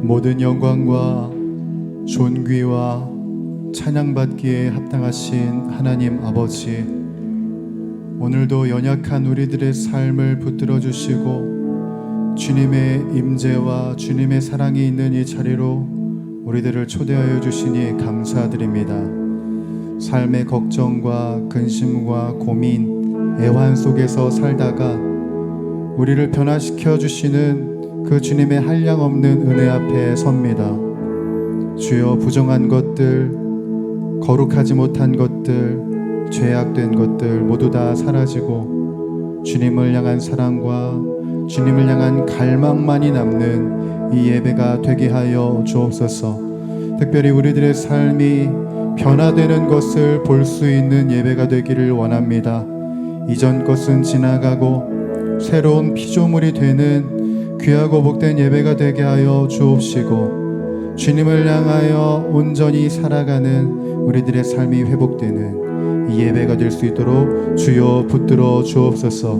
모든 영광과 존귀와 찬양받기에 합당하신 하나님 아버지, 오늘도 연약한 우리들의 삶을 붙들어 주시고 주님의 임재와 주님의 사랑이 있는 이 자리로 우리들을 초대하여 주시니 감사드립니다. 삶의 걱정과 근심과 고민, 애환 속에서 살다가 우리를 변화시켜 주시는 그 주님의 한량없는 은혜 앞에 섭니다. 주여, 부정한 것들, 거룩하지 못한 것들, 죄악된 것들 모두 다 사라지고 주님을 향한 사랑과 주님을 향한 갈망만이 남는 이 예배가 되게 하여 주옵소서. 특별히 우리들의 삶이 변화되는 것을 볼 수 있는 예배가 되기를 원합니다. 이전 것은 지나가고 새로운 피조물이 되는 귀하고 복된 예배가 되게 하여 주옵시고, 주님을 향하여 온전히 살아가는 우리들의 삶이 회복되는 이 예배가 될 수 있도록 주여 붙들어 주옵소서.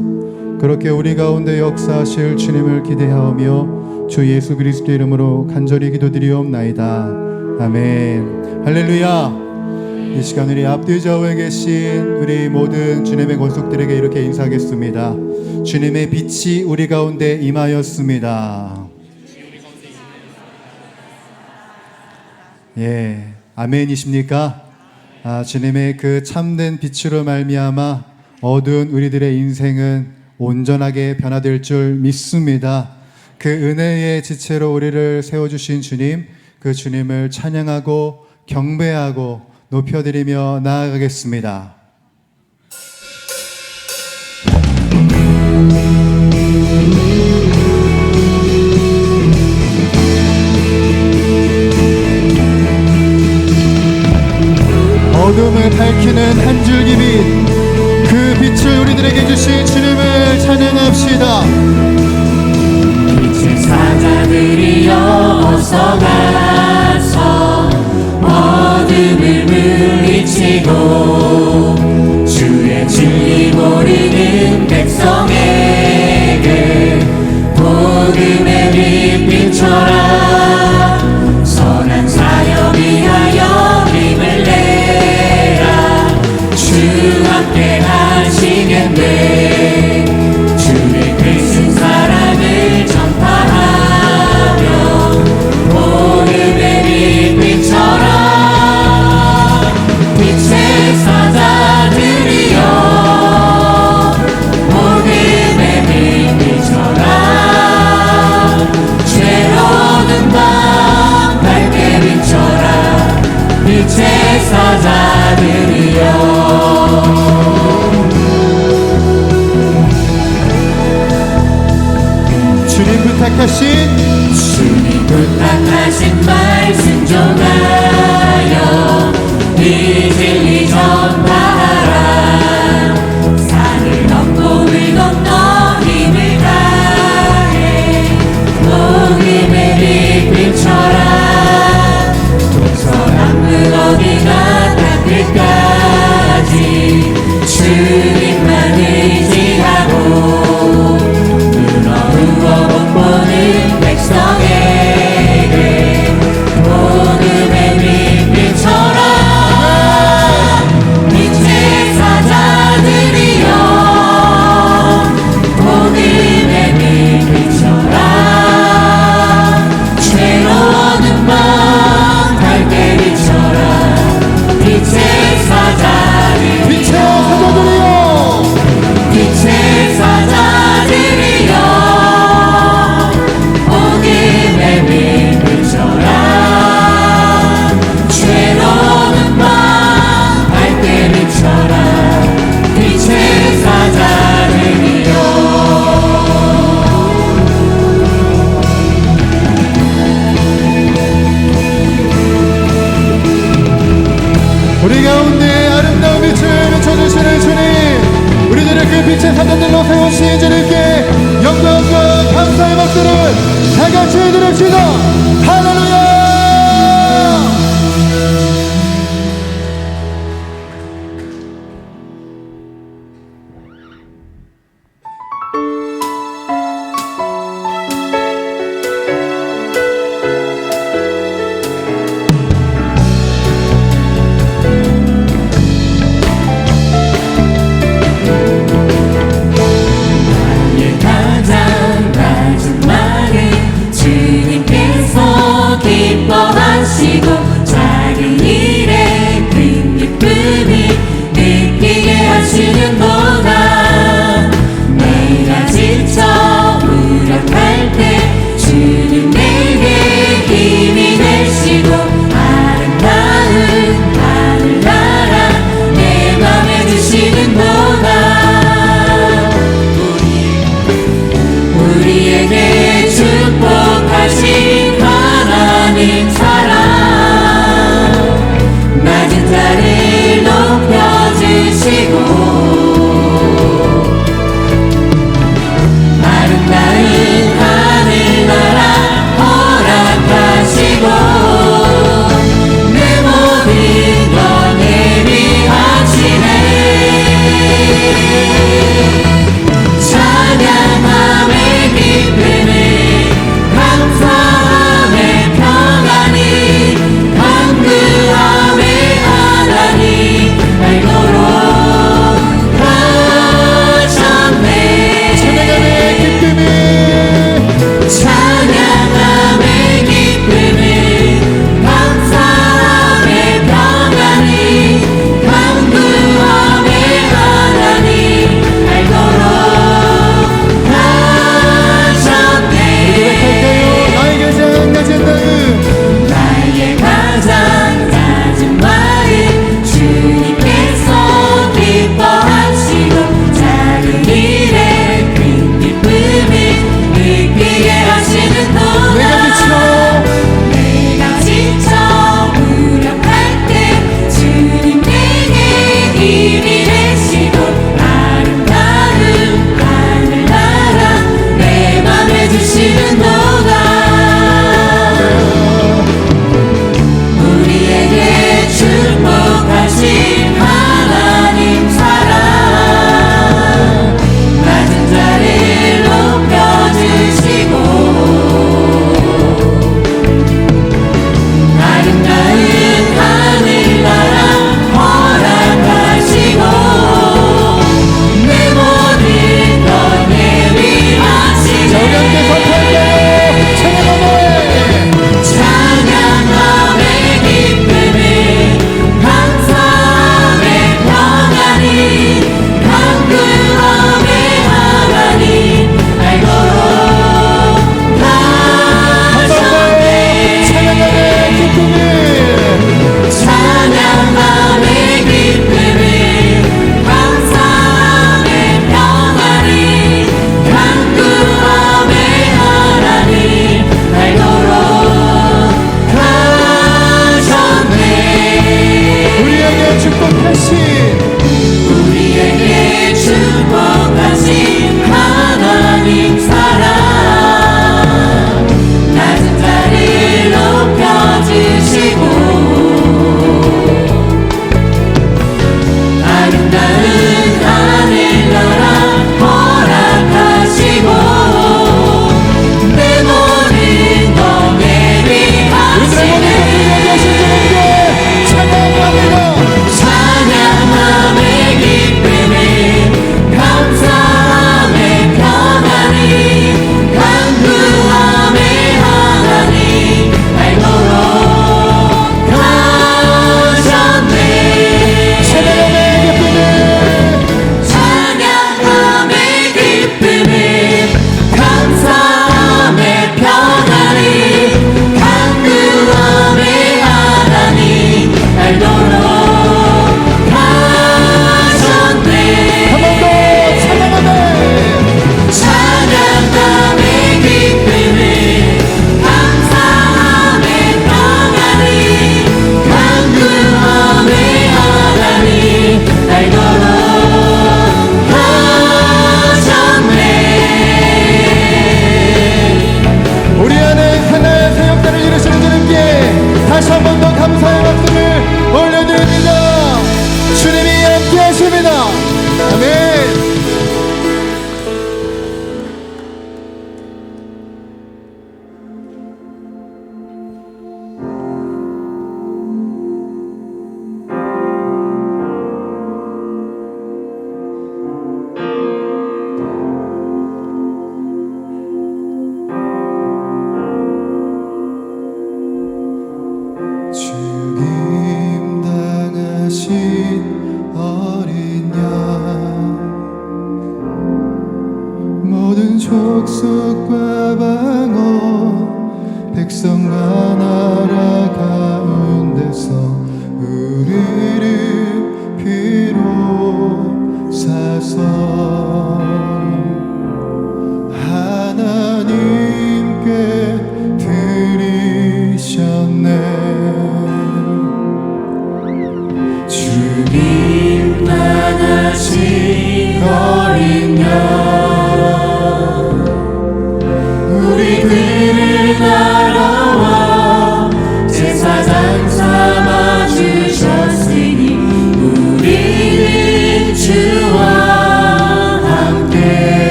그렇게 우리 가운데 역사하실 주님을 기대하오며 주 예수 그리스도 이름으로 간절히 기도드리옵나이다. 아멘. 할렐루야. 이 시간 우리 앞뒤 좌우에 계신 우리 모든 주님의 권속들에게 이렇게 인사하겠습니다. 주님의 빛이 우리 가운데 임하였습니다. 예, 아멘이십니까? 주님의 그 참된 빛으로 말미암아 어두운 우리들의 인생은 온전하게 변화될 줄 믿습니다. 그 은혜의 지체로 우리를 세워주신 주님, 그 주님을 찬양하고 경배하고 높여드리며 나아가겠습니다. 어둠을 밝히는 한 줄기 빛, 그 빛을 우리들에게 주신 주님을 찬양합시다. 빛의 사자들이여 어서 가서 어둠을 물리치고 주의 진리 모르는 백성에게 복음의 빛 비춰라. 선한 사역 위하여 힘을 내라. 주 함께 하시겠네. 주의 크신 사랑을 전파하며 복음의 빛 비춰라. 빛의 사자들이여 복음의 빛 비춰라. 죄로운 밤 밝게 비춰라. 빛의 사자들이여. 주님 부탁하신 말씀 전하여 이 진리 전파하라. 산을 넘고 물 건너 힘을 다해 복음의 빛 비춰라. 동서남북 어디나 땅끝까지 주님만 의지하고 눈어루어 못 보는 백성에게 복음의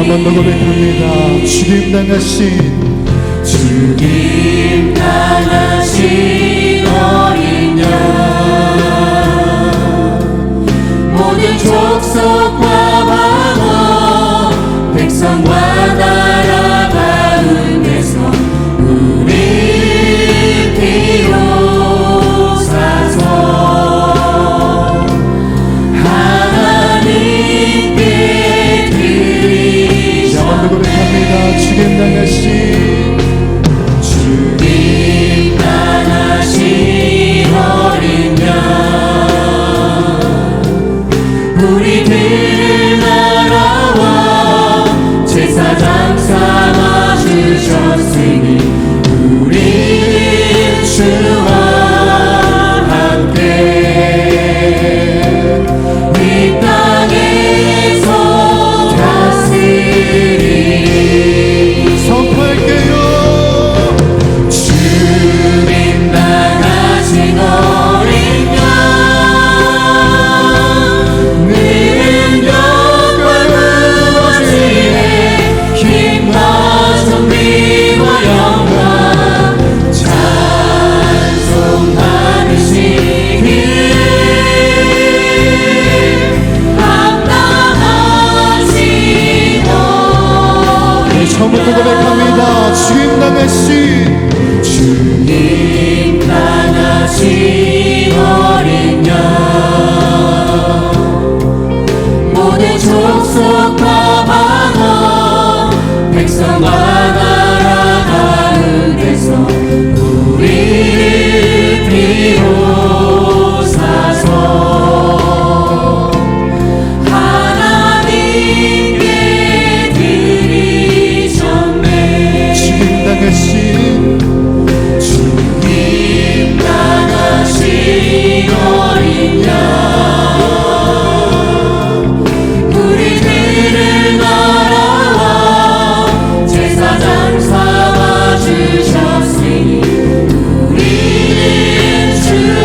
한 번 더 고백합니다. 죽임 당하신 죽임 당하신 어린 양 모든 족속과 방언 백성과 나라 가운데서 우리 비로사서 하나님께 드리자. 한 번 더 고백합니다. 죽임 당하신 죽임 당하신 어린 양 우리들을 날아와 제사장 삼아 주셨으니 우리는 주와 함께 이 땅에서 다스리리. 선포할게요. 죽임 당하신 어린 양 능력과 무엇이에 힘과 존귀와 영광 찬송 받으시길 감당하시고. 네, 처음부터 고백합니다. 죽임 당하신 죽임 당하신 어린 양 모든 족속과 방언 백성과 나라 가운데서 우리를 비로사서 하나님께 드리셨네. 죽임 당하신 죽임 당하신 어린 양 우리들을 날아와 제사장 삼아 주셨으니 우리는 주와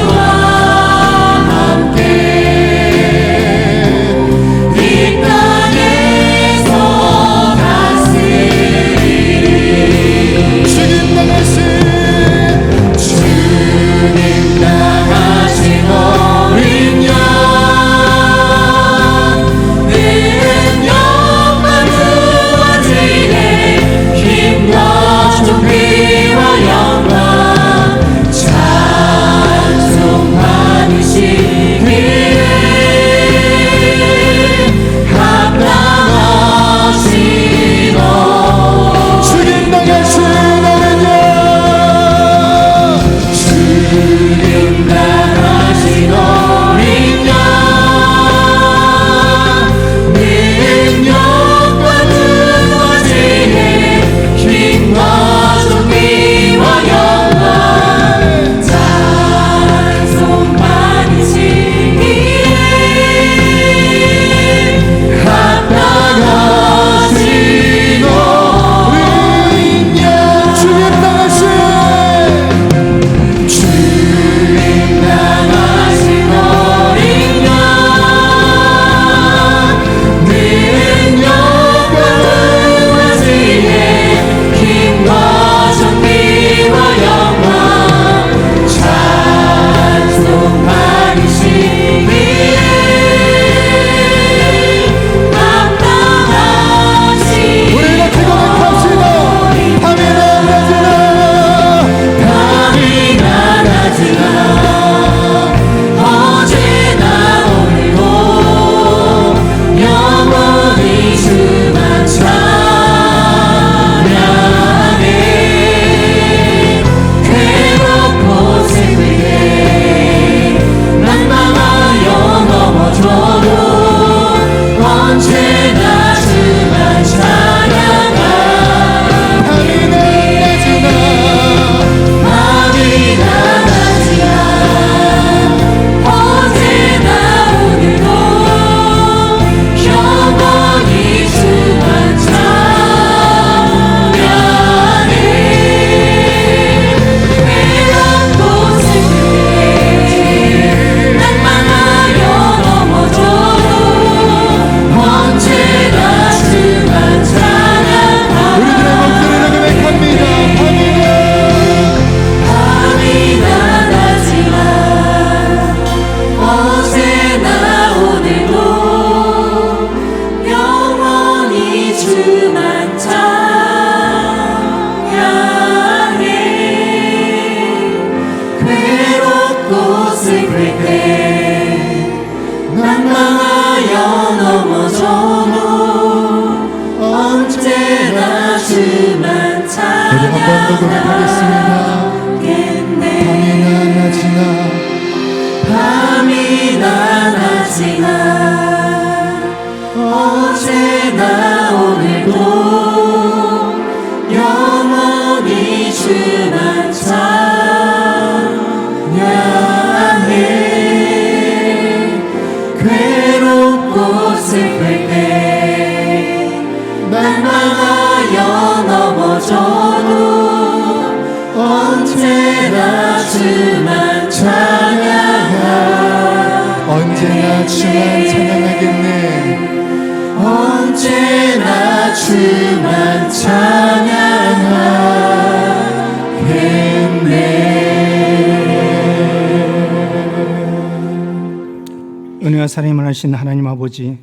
고백하겠습니다. 밤이나 낮이나 어제나 오늘도 영원히 주만 찬양해. 괴롭고 슬플 때 날마다여 넘어져도 언제나 주만 찬양하. 언제나 주만 찬양하겠네. 언제나 주만 찬양하겠네. 은혜와 사랑이 많으신 하나님 아버지,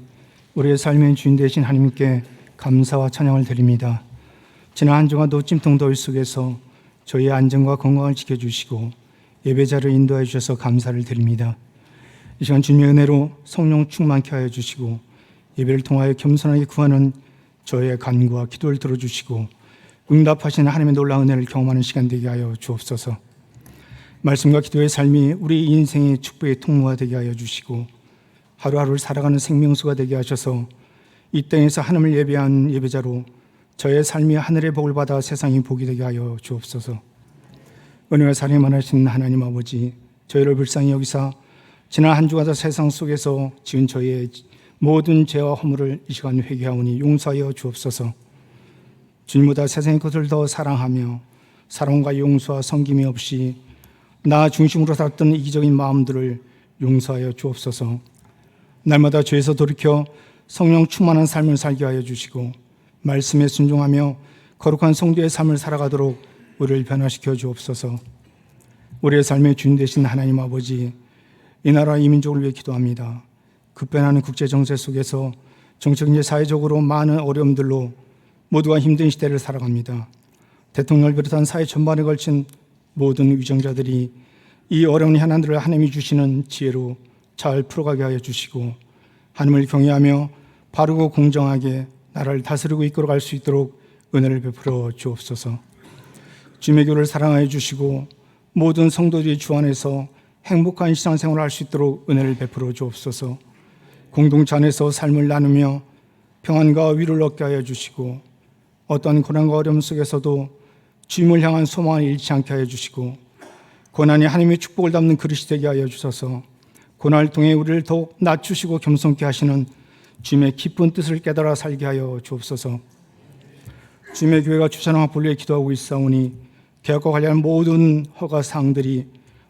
우리의 삶의 주인 되신 하나님께 감사와 찬양을 드립니다. 지난 한 주간 노찜통 더위 속에서 저희의 안전과 건강을 지켜주시고 예배자를 인도해 주셔서 감사를 드립니다. 이 시간 주님의 은혜로 성령 충만케 하여 주시고 예배를 통하여 겸손하게 구하는 저희의 간구와 기도를 들어주시고 응답하시는 하나님의 놀라운 은혜를 경험하는 시간 되게 하여 주옵소서. 말씀과 기도의 삶이 우리 인생의 축복의 통로가 되게 하여 주시고 하루하루를 살아가는 생명수가 되게 하셔서 이 땅에서 하나님을 예배한 예배자로 저의 삶이 하늘의 복을 받아 세상이 복이 되게 하여 주옵소서. 은혜와 사랑이 많으신 하나님 아버지, 저희를 불쌍히 여기사 지난 한 주간 세상 속에서 지은 저희의 모든 죄와 허물을 이 시간 회개하오니 용서하여 주옵소서. 주님보다 세상의 것을 더 사랑하며 사랑과 용서와 섬김이 없이 나 중심으로 살았던 이기적인 마음들을 용서하여 주옵소서. 날마다 죄에서 돌이켜 성령 충만한 삶을 살게 하여 주시고 말씀에 순종하며 거룩한 성도의 삶을 살아가도록 우리를 변화시켜 주옵소서. 우리의 삶의 주인 되신 하나님 아버지, 이 나라 이 민족을 위해 기도합니다. 급변하는 국제 정세 속에서 정치적 사회적으로 많은 어려움들로 모두가 힘든 시대를 살아갑니다. 대통령을 비롯한 사회 전반에 걸친 모든 위정자들이 이 어려운 현안들을 하나님이 주시는 지혜로 잘 풀어가게 하여 주시고 하나님을 경외하며 바르고 공정하게 나라를 다스리고 이끌어갈 수 있도록 은혜를 베풀어 주옵소서. 주님의 교를 사랑하여 주시고 모든 성도들이 주 안에서 행복한 신앙생활을 할 수 있도록 은혜를 베풀어 주옵소서. 공동체 안에서 삶을 나누며 평안과 위로를 얻게 하여 주시고 어떤 고난과 어려움 속에서도 주님을 향한 소망을 잃지 않게 하여 주시고 고난이 하나님의 축복을 담는 그릇이 되게 하여 주셔서 고난을 통해 우리를 더욱 낮추시고 겸손케 하시는 주님의 깊은 뜻을 깨달아 살게 하여 주옵소서. 주님의 교회가 주차장과 본래에 기도하고 있사오니 계약과 관련한 모든 허가 사항들이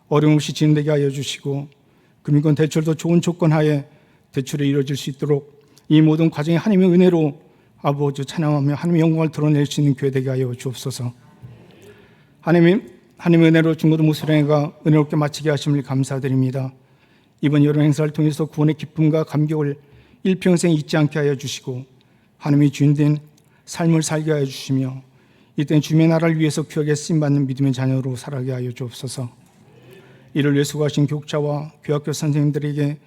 어려움 없이 진행되게 하여 주시고 금융권 대출도 좋은 조건 하에 대출이 이루어질 수 있도록 이 모든 과정이 하나님의 은혜로 아버지 찬양하며 하나님의 영광을 드러낼 수 있는 교회 되게 하여 주옵소서. 하나님의 은혜로 중고등 목수련회가 은혜롭게 마치게 하심을 감사드립니다. 이번 여름 행사를 통해서 구원의 기쁨과 감격을 일평생 잊지 않게 하여 주시고 하나님의 주인된 삶을 살게 하여 주시며 이때 주님의 나라를 위해서 귀하게 쓰임받는 믿음의 자녀로 살아가게 하여 주옵소서. 이를 위해 수고하신 교육자와 교학교 선생님들에게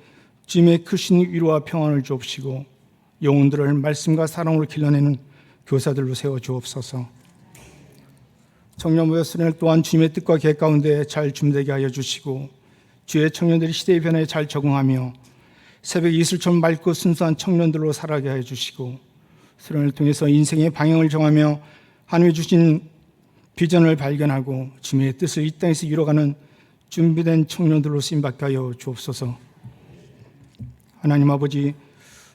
주님의 크신 위로와 평안을 주옵시고 영혼들을 말씀과 사랑으로 길러내는 교사들로 세워 주옵소서. 청년부의 수련을 또한 주님의 뜻과 계획 가운데 잘 준비되게 하여 주시고 주의 청년들이 시대의 변화에 잘 적응하며 새벽 이슬처럼 맑고 순수한 청년들로 살아가게 하여 주시고 수련을 통해서 인생의 방향을 정하며 하나님이 주신 비전을 발견하고 주님의 뜻을 이 땅에서 이뤄가는 준비된 청년들로 쓰임받게 하여 주옵소서. 하나님 아버지,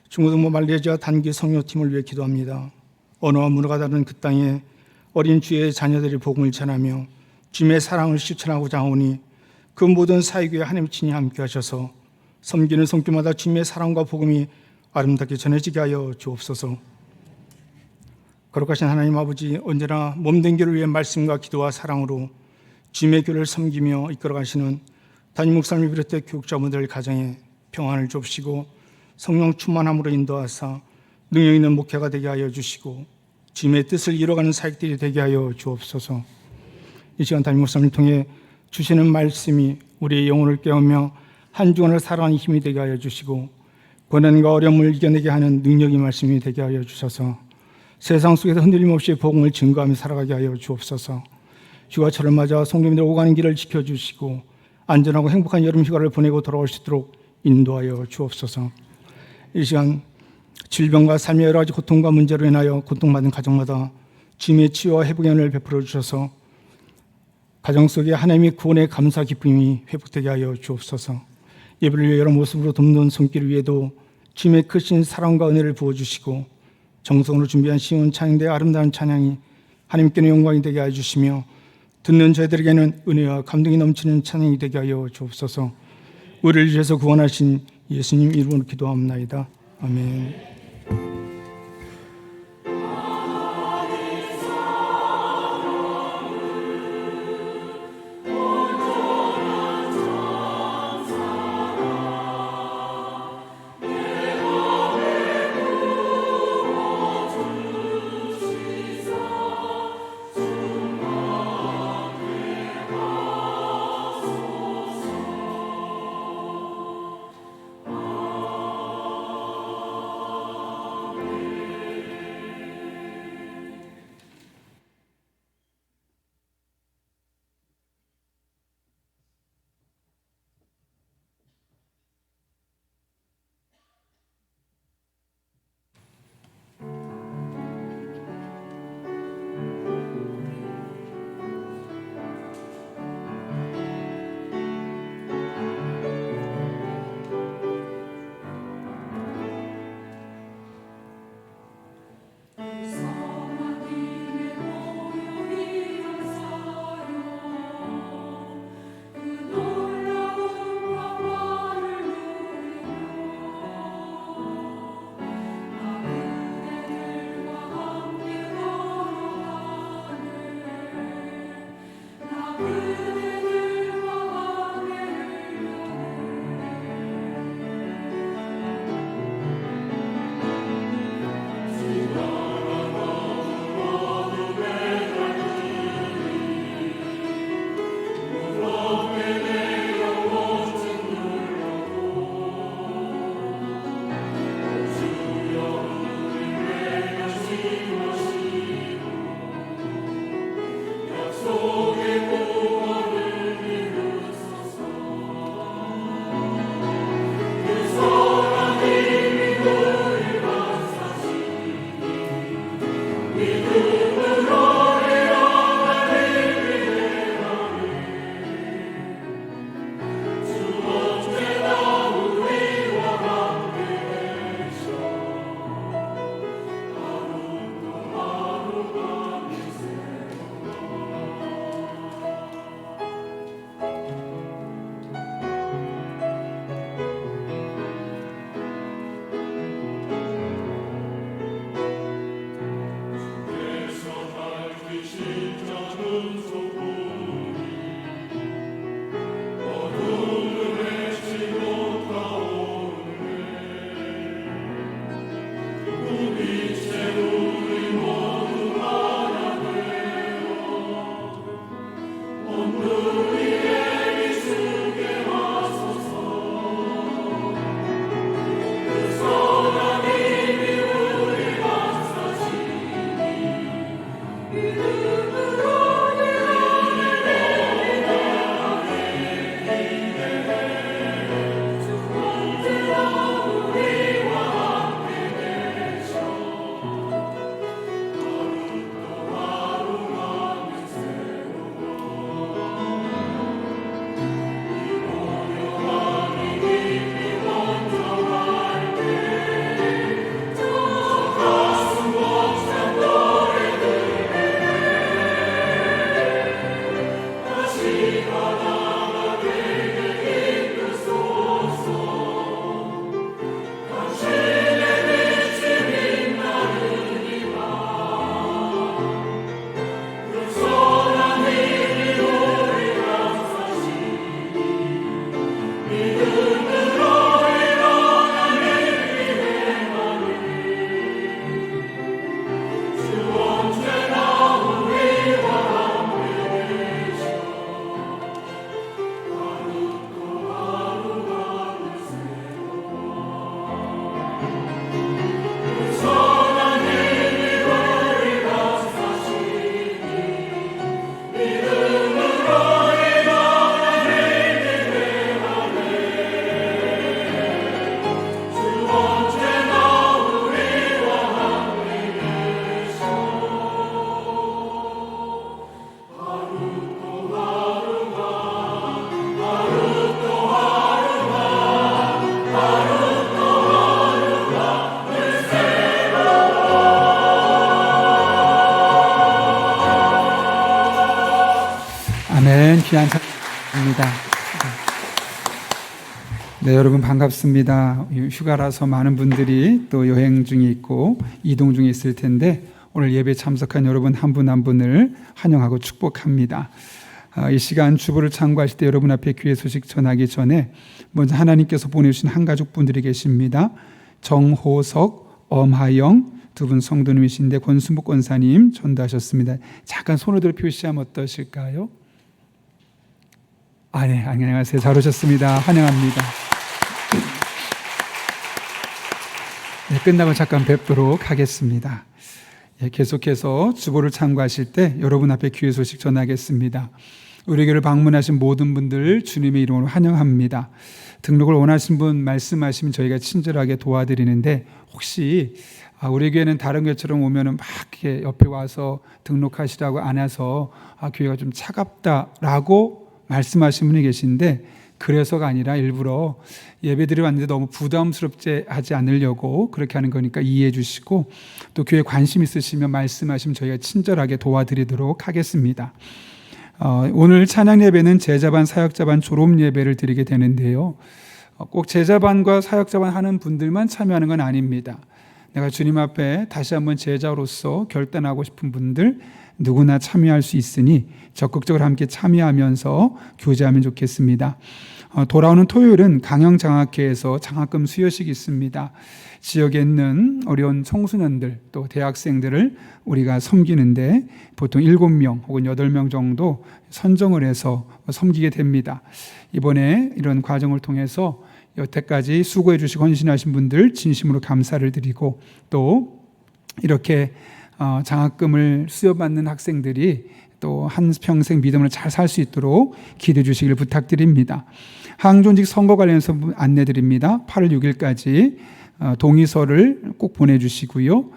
중고등부 말레이시아 단기 성교팀을 위해 기도합니다. 언어와 문화가 다른 그 땅에 어린 주의 자녀들이 복음을 전하며 주님의 사랑을 실천하고자 하오니 그 모든 사역에 하나님 친히 함께 하셔서 섬기는 손길마다 주님의 사랑과 복음이 아름답게 전해지게 하여 주옵소서. 거룩하신 하나님 아버지, 언제나 몸된 교를 위해 말씀과 기도와 사랑으로 주님의 교를 섬기며 이끌어가시는 담임 목사님을 비롯해 교육자분들 가정에 평안을 줍시고 성령 충만함으로 인도하사 능력 있는 목회가 되게 하여 주시고 주님의 뜻을 이뤄가는 사역들이 되게 하여 주옵소서. 이 시간 담임 목사님을 통해 주시는 말씀이 우리의 영혼을 깨우며 한 주간을 살아가는 힘이 되게 하여 주시고 고난과 어려움을 이겨내게 하는 능력의 말씀이 되게 하여 주셔서 세상 속에서 흔들림 없이 복음을 증거하며 살아가게 하여 주옵소서. 휴가철을 맞아 성도님들 오가는 길을 지켜주시고 안전하고 행복한 여름 휴가를 보내고 돌아올 수 있도록 인도하여 주옵소서. 이 시간 질병과 삶의 여러 가지 고통과 문제로 인하여 고통받는 가정마다 주님의 치유와 회복의 은혜를 베풀어 주셔서 가정 속에 하나님의 구원의 감사 기쁨이 회복되게 하여 주옵소서. 예배를 위해 여러 모습으로 돕는 손길 위에도 주님의 크신 사랑과 은혜를 부어주시고 정성으로 준비한 시온 찬양대의 아름다운 찬양이 하나님께는 영광이 되게 하여 주시며 듣는 저희들에게는 은혜와 감동이 넘치는 찬양이 되게 하여 주옵소서. 우리를 위해서 구원하신 예수님 이름으로 기도합나이다. 아멘. 귀한 찬양입니다. 네, 여러분 반갑습니다. 휴가라서 많은 분들이 또 여행 중에 있고 이동 중에 있을 텐데 오늘 예배 참석한 여러분 한 분 한 분을 환영하고 축복합니다. 이 시간 주보를 참고하실 때 여러분 앞에 귀의 소식 전하기 전에 먼저 하나님께서 보내주신 한 가족 분들이 계십니다. 정호석, 엄하영 두 분 성도님이신데 권순복 권사님 전도하셨습니다. 잠깐 손을 표시하면 어떠실까요? 네, 안녕하세요. 잘 오셨습니다. 환영합니다. 네, 끝나고 잠깐 뵙도록 하겠습니다. 계속해서 주보를 참고하실 때 여러분 앞에 귀의 소식 전하겠습니다. 우리 교회를 방문하신 모든 분들 주님의 이름으로 환영합니다. 등록을 원하신 분 말씀하시면 저희가 친절하게 도와드리는데 혹시 우리 교회는 다른 교회처럼 오면은 막 이렇게 옆에 와서 등록하시라고 안 해서 교회가 좀 차갑다라고 말씀하신 분이 계신데 그래서가 아니라 일부러 예배드리러 왔는데 너무 부담스럽지 하지 않으려고 그렇게 하는 거니까 이해해 주시고 또 교회에 관심 있으시면 말씀하시면 저희가 친절하게 도와드리도록 하겠습니다. 오늘 찬양 예배는 제자반, 사역자반 졸업 예배를 드리게 되는데요. 꼭 제자반과 사역자반 하는 분들만 참여하는 건 아닙니다. 내가 주님 앞에 다시 한번 제자로서 결단하고 싶은 분들 누구나 참여할 수 있으니 적극적으로 함께 참여하면서 교제하면 좋겠습니다. 돌아오는 토요일은 강영장학회에서 장학금 수여식이 있습니다. 지역에 있는 어려운 청소년들 또 대학생들을 우리가 섬기는데 보통 7명 혹은 8명 정도 선정을 해서 섬기게 됩니다. 이번에 이런 과정을 통해서 여태까지 수고해 주시고 헌신하신 분들 진심으로 감사를 드리고 또 이렇게 장학금을 수여받는 학생들이 또 한평생 믿음을 잘 살 수 있도록 기도해 주시기를 부탁드립니다. 항존직 선거 관련해서 안내 드립니다. 8월 6일까지 동의서를 꼭 보내주시고요.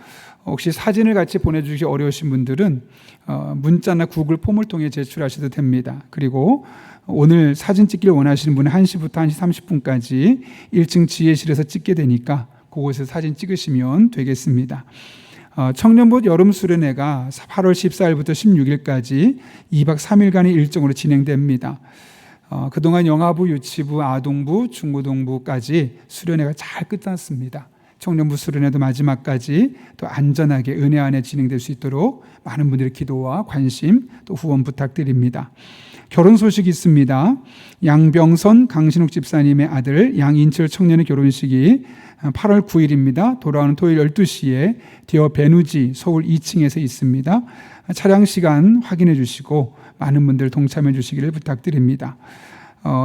혹시 사진을 같이 보내주시기 어려우신 분들은 문자나 구글 폼을 통해 제출하셔도 됩니다. 그리고 오늘 사진 찍기를 원하시는 분은 1시부터 1시 30분까지 1층 지혜실에서 찍게 되니까 그곳에서 사진 찍으시면 되겠습니다. 청년부 여름 수련회가 8월 14일부터 16일까지 2박 3일간의 일정으로 진행됩니다. 그동안 영아부, 유치부, 아동부, 중고등부까지 수련회가 잘 끝났습니다. 청년부 수련회도 마지막까지 또 안전하게 은혜 안에 진행될 수 있도록 많은 분들의 기도와 관심 또 후원 부탁드립니다. 결혼 소식이 있습니다. 양병선, 강신욱 집사님의 아들 양인철 청년의 결혼식이 8월 9일입니다. 돌아오는 토요일 12시에 디어 베누지 서울 2층에서 있습니다. 차량 시간 확인해 주시고 많은 분들 동참해 주시기를 부탁드립니다.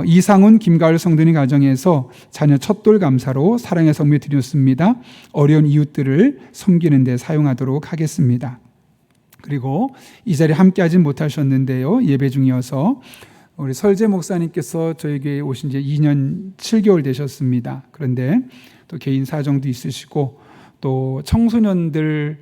이상훈, 김가을 성도님 가정에서 자녀 첫돌 감사로 사랑의 성묘 드렸습니다. 어려운 이웃들을 섬기는 데 사용하도록 하겠습니다. 그리고 이 자리에 함께 하진 못하셨는데요. 예배 중이어서 우리 설재 목사님께서 저희 교회에 오신 지 2년 7개월 되셨습니다. 그런데 또 개인 사정도 있으시고 또 청소년들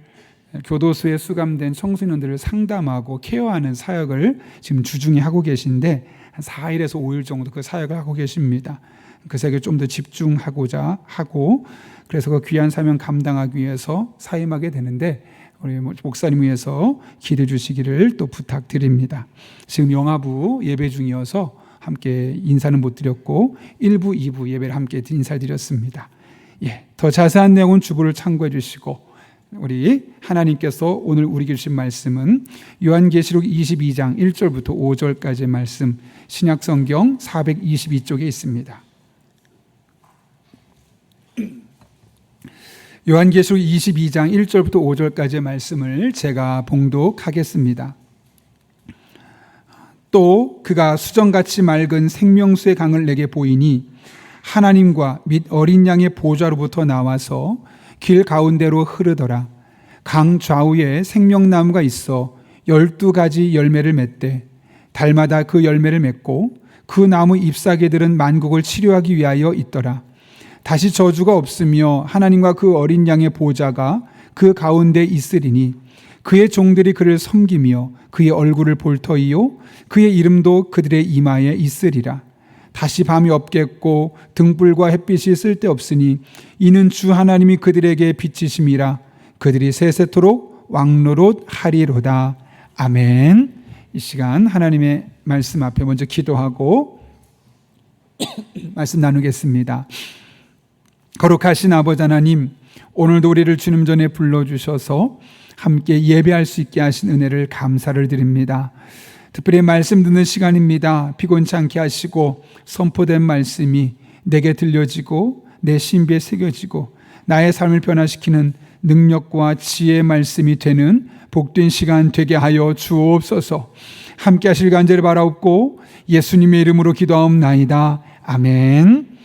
교도소에 수감된 청소년들을 상담하고 케어하는 사역을 지금 주중에 하고 계신데 한 4일에서 5일 정도 그 사역을 하고 계십니다. 그 사역에 좀 더 집중하고자 하고 그래서 그 귀한 사명 감당하기 위해서 사임하게 되는데 우리 목사님 위해서 기도해 주시기를 또 부탁드립니다. 지금 영아부 예배 중이어서 함께 인사는 못 드렸고 1부, 2부 예배를 함께 인사드렸습니다. 더 자세한 내용은 주보를 참고해 주시고 우리 하나님께서 오늘 우리에게 주신 말씀은 요한계시록 22장 1절부터 5절까지의 말씀 신약성경 422쪽에 있습니다. 요한계시록 22장 1절부터 5절까지의 말씀을 제가 봉독하겠습니다. 또 그가 수정같이 맑은 생명수의 강을 내게 보이니 하나님과 및 어린 양의 보좌로부터 나와서 길 가운데로 흐르더라. 강 좌우에 생명나무가 있어 12가지 열매를 맺되 달마다 그 열매를 맺고 그 나무 잎사귀들은 만국을 치료하기 위하여 있더라. 다시 저주가 없으며 하나님과 그 어린 양의 보좌가 그 가운데 있으리니 그의 종들이 그를 섬기며 그의 얼굴을 볼 터이요 그의 이름도 그들의 이마에 있으리라. 다시 밤이 없겠고 등불과 햇빛이 쓸데없으니 이는 주 하나님이 그들에게 빛이심이라. 그들이 세세토록 왕노릇 하리로다. 아멘. 이 시간 하나님의 말씀 앞에 먼저 기도하고 말씀 나누겠습니다. 거룩하신 아버지 하나님, 오늘도 우리를 주님 전에 불러주셔서 함께 예배할 수 있게 하신 은혜를 감사를 드립니다. 특별히 말씀 듣는 시간입니다. 피곤치 않게 하시고 선포된 말씀이 내게 들려지고 내 신비에 새겨지고 나의 삶을 변화시키는 능력과 지혜의 말씀이 되는 복된 시간 되게 하여 주옵소서. 함께 하실 간절히 바라옵고 예수님의 이름으로 기도하옵나이다. 아멘.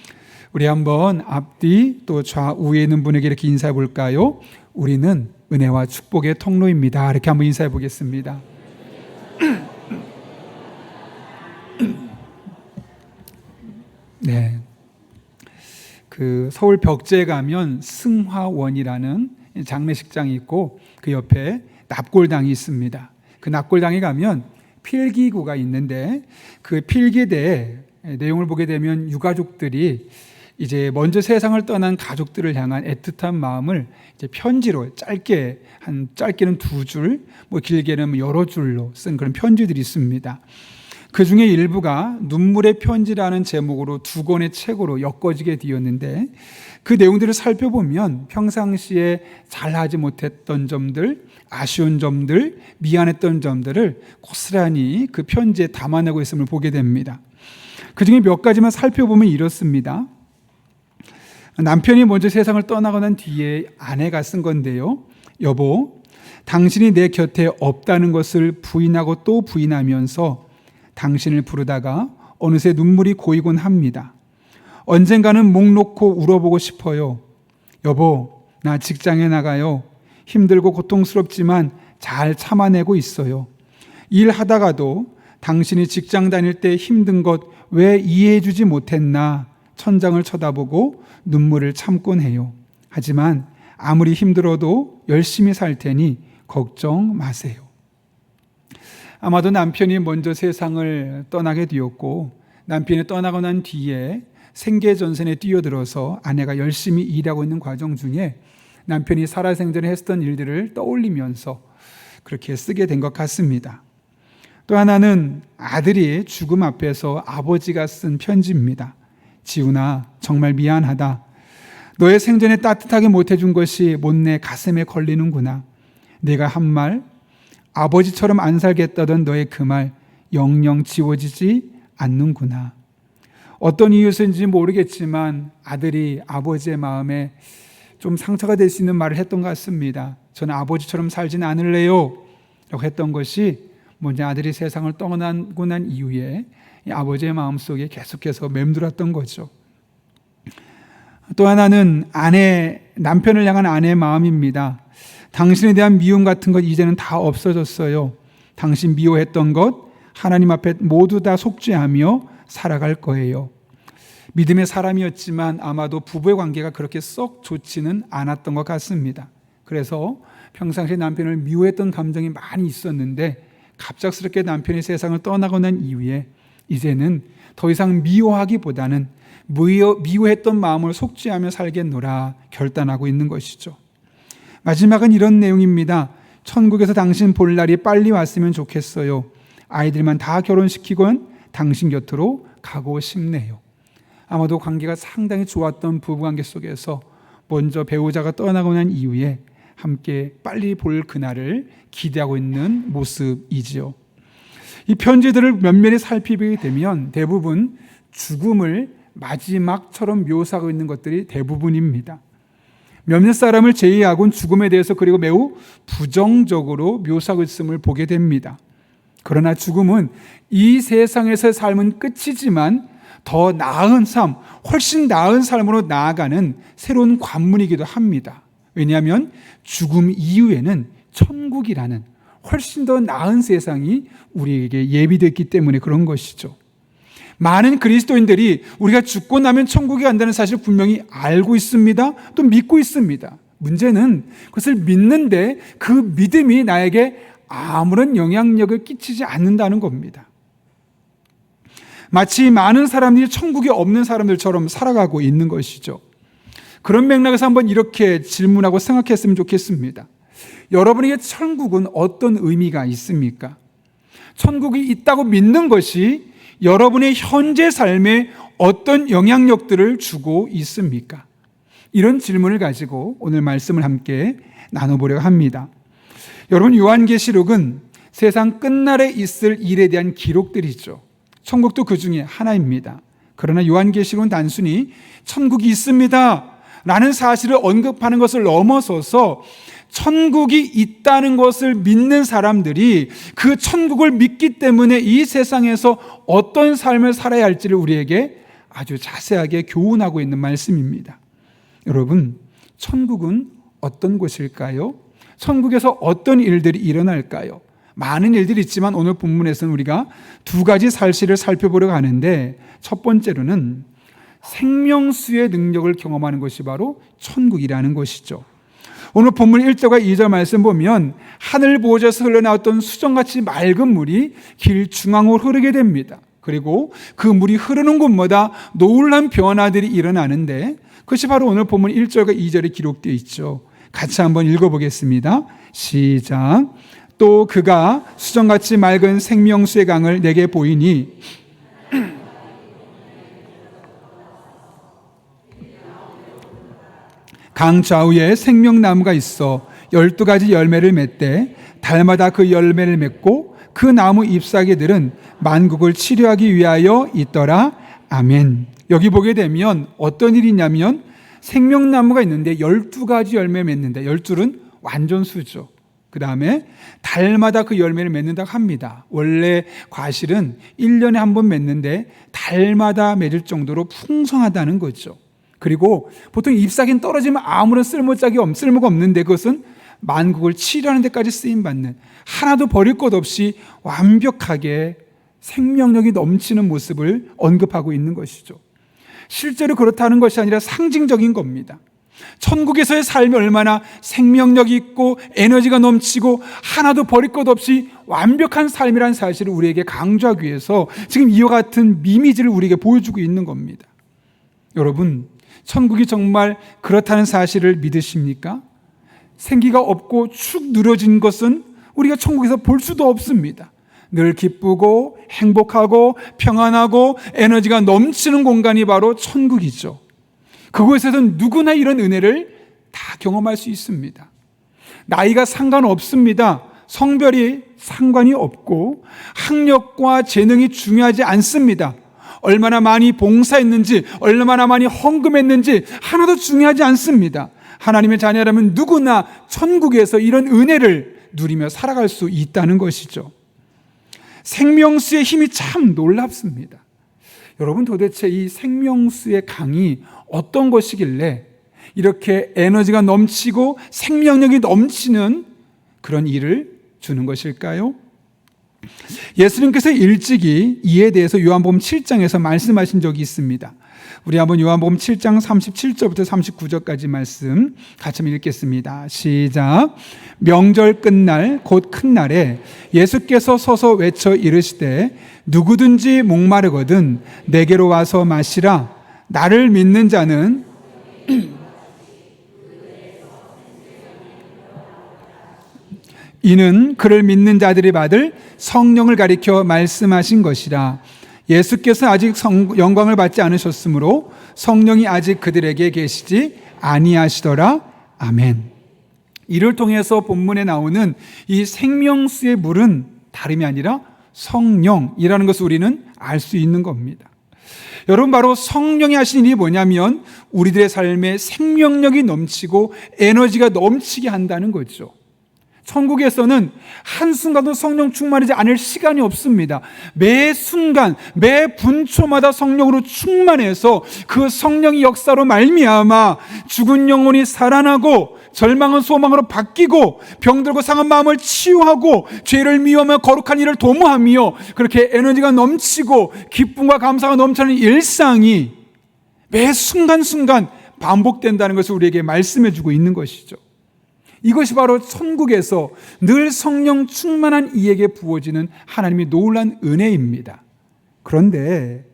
우리 한번 앞뒤 또 좌우에 있는 분에게 이렇게 인사해 볼까요? 우리는 은혜와 축복의 통로입니다. 이렇게 한번 인사해 보겠습니다. 네. 그 서울 벽제에 가면 승화원이라는 장례식장이 있고 그 옆에 납골당이 있습니다. 그 납골당에 가면 필기구가 있는데 그 필기대의 내용을 보게 되면 유가족들이 이제 먼저 세상을 떠난 가족들을 향한 애틋한 마음을 이제 편지로 짧게는 2줄, 뭐 길게는 여러 줄로 쓴 그런 편지들이 있습니다. 그 중에 일부가 눈물의 편지라는 제목으로 2권의 책으로 엮어지게 되었는데 그 내용들을 살펴보면 평상시에 잘하지 못했던 점들, 아쉬운 점들, 미안했던 점들을 고스란히 그 편지에 담아내고 있음을 보게 됩니다. 그 중에 몇 가지만 살펴보면 이렇습니다. 남편이 먼저 세상을 떠나고 난 뒤에 아내가 쓴 건데요. 여보, 당신이 내 곁에 없다는 것을 부인하고 또 부인하면서 당신을 부르다가 어느새 눈물이 고이곤 합니다. 언젠가는 목 놓고 울어보고 싶어요. 여보, 나 직장에 나가요. 힘들고 고통스럽지만 잘 참아내고 있어요. 일하다가도 당신이 직장 다닐 때 힘든 것 왜 이해해주지 못했나 천장을 쳐다보고 눈물을 참곤 해요. 하지만 아무리 힘들어도 열심히 살 테니 걱정 마세요. 아마도 남편이 먼저 세상을 떠나게 되었고 남편이 떠나고 난 뒤에 생계전선에 뛰어들어서 아내가 열심히 일하고 있는 과정 중에 남편이 살아생전에 했던 일들을 떠올리면서 그렇게 쓰게 된 것 같습니다. 또 하나는 아들이 죽음 앞에서 아버지가 쓴 편지입니다. 지훈아, 정말 미안하다. 너의 생전에 따뜻하게 못해준 것이 못내 가슴에 걸리는구나. 내가 한 말, 아버지처럼 안 살겠다던 너의 그 말 영영 지워지지 않는구나. 어떤 이유였는지 모르겠지만 아들이 아버지의 마음에 좀 상처가 될 수 있는 말을 했던 것 같습니다. 저는 아버지처럼 살진 않을래요 라고 했던 것이 먼저 아들이 세상을 떠나고 난 이후에 아버지의 마음속에 계속해서 맴돌았던 거죠. 또 하나는 남편을 향한 아내의 마음입니다. 당신에 대한 미움 같은 것 이제는 다 없어졌어요. 당신 미워했던 것 하나님 앞에 모두 다 속죄하며 살아갈 거예요. 믿음의 사람이었지만 아마도 부부의 관계가 그렇게 썩 좋지는 않았던 것 같습니다. 그래서 평상시에 남편을 미워했던 감정이 많이 있었는데 갑작스럽게 남편이 세상을 떠나고 난 이후에 이제는 더 이상 미워하기보다는 미워했던 마음을 속죄하며 살겠노라 결단하고 있는 것이죠. 마지막은 이런 내용입니다. 천국에서 당신 볼 날이 빨리 왔으면 좋겠어요. 아이들만 다 결혼시키곤 당신 곁으로 가고 싶네요. 아마도 관계가 상당히 좋았던 부부관계 속에서 먼저 배우자가 떠나고 난 이후에 함께 빨리 볼 그날을 기대하고 있는 모습이지요. 이 편지들을 면밀히 살피게 되면 대부분 죽음을 마지막처럼 묘사하고 있는 것들이 대부분입니다. 몇몇 사람을 제외하고는 죽음에 대해서 그리고 매우 부정적으로 묘사하고 있음을 보게 됩니다. 그러나 죽음은 이 세상에서의 삶은 끝이지만 더 나은 삶, 훨씬 나은 삶으로 나아가는 새로운 관문이기도 합니다. 왜냐하면 죽음 이후에는 천국이라는 훨씬 더 나은 세상이 우리에게 예비되었기 때문에 그런 것이죠. 많은 그리스도인들이 우리가 죽고 나면 천국에 간다는 사실을 분명히 알고 있습니다. 또 믿고 있습니다. 문제는 그것을 믿는데 그 믿음이 나에게 아무런 영향력을 끼치지 않는다는 겁니다. 마치 많은 사람들이 천국에 없는 사람들처럼 살아가고 있는 것이죠. 그런 맥락에서 한번 이렇게 질문하고 생각했으면 좋겠습니다. 여러분에게 천국은 어떤 의미가 있습니까? 천국이 있다고 믿는 것이 여러분의 현재 삶에 어떤 영향력들을 주고 있습니까? 이런 질문을 가지고 오늘 말씀을 함께 나눠보려고 합니다. 여러분, 요한계시록은 세상 끝날에 있을 일에 대한 기록들이죠. 천국도 그 중에 하나입니다. 그러나 요한계시록은 단순히 천국이 있습니다 라는 사실을 언급하는 것을 넘어서서 천국이 있다는 것을 믿는 사람들이 그 천국을 믿기 때문에 이 세상에서 어떤 삶을 살아야 할지를 우리에게 아주 자세하게 교훈하고 있는 말씀입니다. 여러분, 천국은 어떤 곳일까요? 천국에서 어떤 일들이 일어날까요? 많은 일들이 있지만 오늘 본문에서는 우리가 두 가지 사실을 살펴보려고 하는데, 첫 번째로는 생명수의 능력을 경험하는 것이 바로 천국이라는 것이죠. 오늘 본문 1절과 2절 말씀 보면 하늘 보호자에서 흘러나왔던 수정같이 맑은 물이 길 중앙으로 흐르게 됩니다. 그리고 그 물이 흐르는 곳마다 놀라운 변화들이 일어나는데, 그것이 바로 오늘 본문 1절과 2절에 기록되어 있죠. 같이 한번 읽어보겠습니다. 시작. 또 그가 수정같이 맑은 생명수의 강을 내게 보이니 강 좌우에 생명나무가 있어 12가지 열매를 맺되 달마다 그 열매를 맺고 그 나무 잎사귀들은 만국을 치료하기 위하여 있더라. 아멘. 여기 보게 되면 어떤 일이 있냐면 생명나무가 있는데 12가지 열매를 맺는데, 12는 완전수죠. 그 다음에 달마다 그 열매를 맺는다고 합니다. 원래 과실은 1년에 한 번 맺는데 달마다 맺을 정도로 풍성하다는 거죠. 그리고 보통 잎사귀는 떨어지면 아무런 쓸모가 없는데 그것은 만국을 치료하는 데까지 쓰임받는, 하나도 버릴 것 없이 완벽하게 생명력이 넘치는 모습을 언급하고 있는 것이죠. 실제로 그렇다는 것이 아니라 상징적인 겁니다. 천국에서의 삶이 얼마나 생명력이 있고 에너지가 넘치고 하나도 버릴 것 없이 완벽한 삶이라는 사실을 우리에게 강조하기 위해서 지금 이와 같은 이미지를 우리에게 보여주고 있는 겁니다. 여러분, 천국이 정말 그렇다는 사실을 믿으십니까? 생기가 없고 축 늘어진 것은 우리가 천국에서 볼 수도 없습니다. 늘 기쁘고 행복하고 평안하고 에너지가 넘치는 공간이 바로 천국이죠. 그곳에서는 누구나 이런 은혜를 다 경험할 수 있습니다. 나이가 상관없습니다. 성별이 상관이 없고 학력과 재능이 중요하지 않습니다. 얼마나 많이 봉사했는지, 얼마나 많이 헌금했는지 하나도 중요하지 않습니다. 하나님의 자녀라면 누구나 천국에서 이런 은혜를 누리며 살아갈 수 있다는 것이죠. 생명수의 힘이 참 놀랍습니다. 여러분, 도대체 이 생명수의 강이 어떤 것이길래 이렇게 에너지가 넘치고 생명력이 넘치는 그런 일을 주는 것일까요? 예수님께서 일찍이 이에 대해서 요한복음 7장에서 말씀하신 적이 있습니다. 우리 한번 요한복음 7장 37절부터 39절까지 말씀 같이 한번 읽겠습니다. 시작. 명절 끝날 곧 큰 날에 예수께서 서서 외쳐 이르시되 누구든지 목마르거든 내게로 와서 마시라. 나를 믿는 자는 이는 그를 믿는 자들이 받을 성령을 가리켜 말씀하신 것이라. 예수께서 아직 영광을 받지 않으셨으므로 성령이 아직 그들에게 계시지 아니하시더라. 아멘. 이를 통해서 본문에 나오는 이 생명수의 물은 다름이 아니라 성령이라는 것을 우리는 알 수 있는 겁니다. 여러분, 바로 성령이 하신 일이 뭐냐면 우리들의 삶에 생명력이 넘치고 에너지가 넘치게 한다는 거죠. 천국에서는 한순간도 성령 충만하지 않을 시간이 없습니다. 매 순간, 매 분초마다 성령으로 충만해서 그 성령의 역사로 말미암아 죽은 영혼이 살아나고 절망은 소망으로 바뀌고 병들고 상한 마음을 치유하고 죄를 미워하며 거룩한 일을 도모하며 그렇게 에너지가 넘치고 기쁨과 감사가 넘치는 일상이 매 순간순간 반복된다는 것을 우리에게 말씀해 주고 있는 것이죠. 이것이 바로 천국에서 늘 성령 충만한 이에게 부어지는 하나님의 놀라운 은혜입니다. 그런데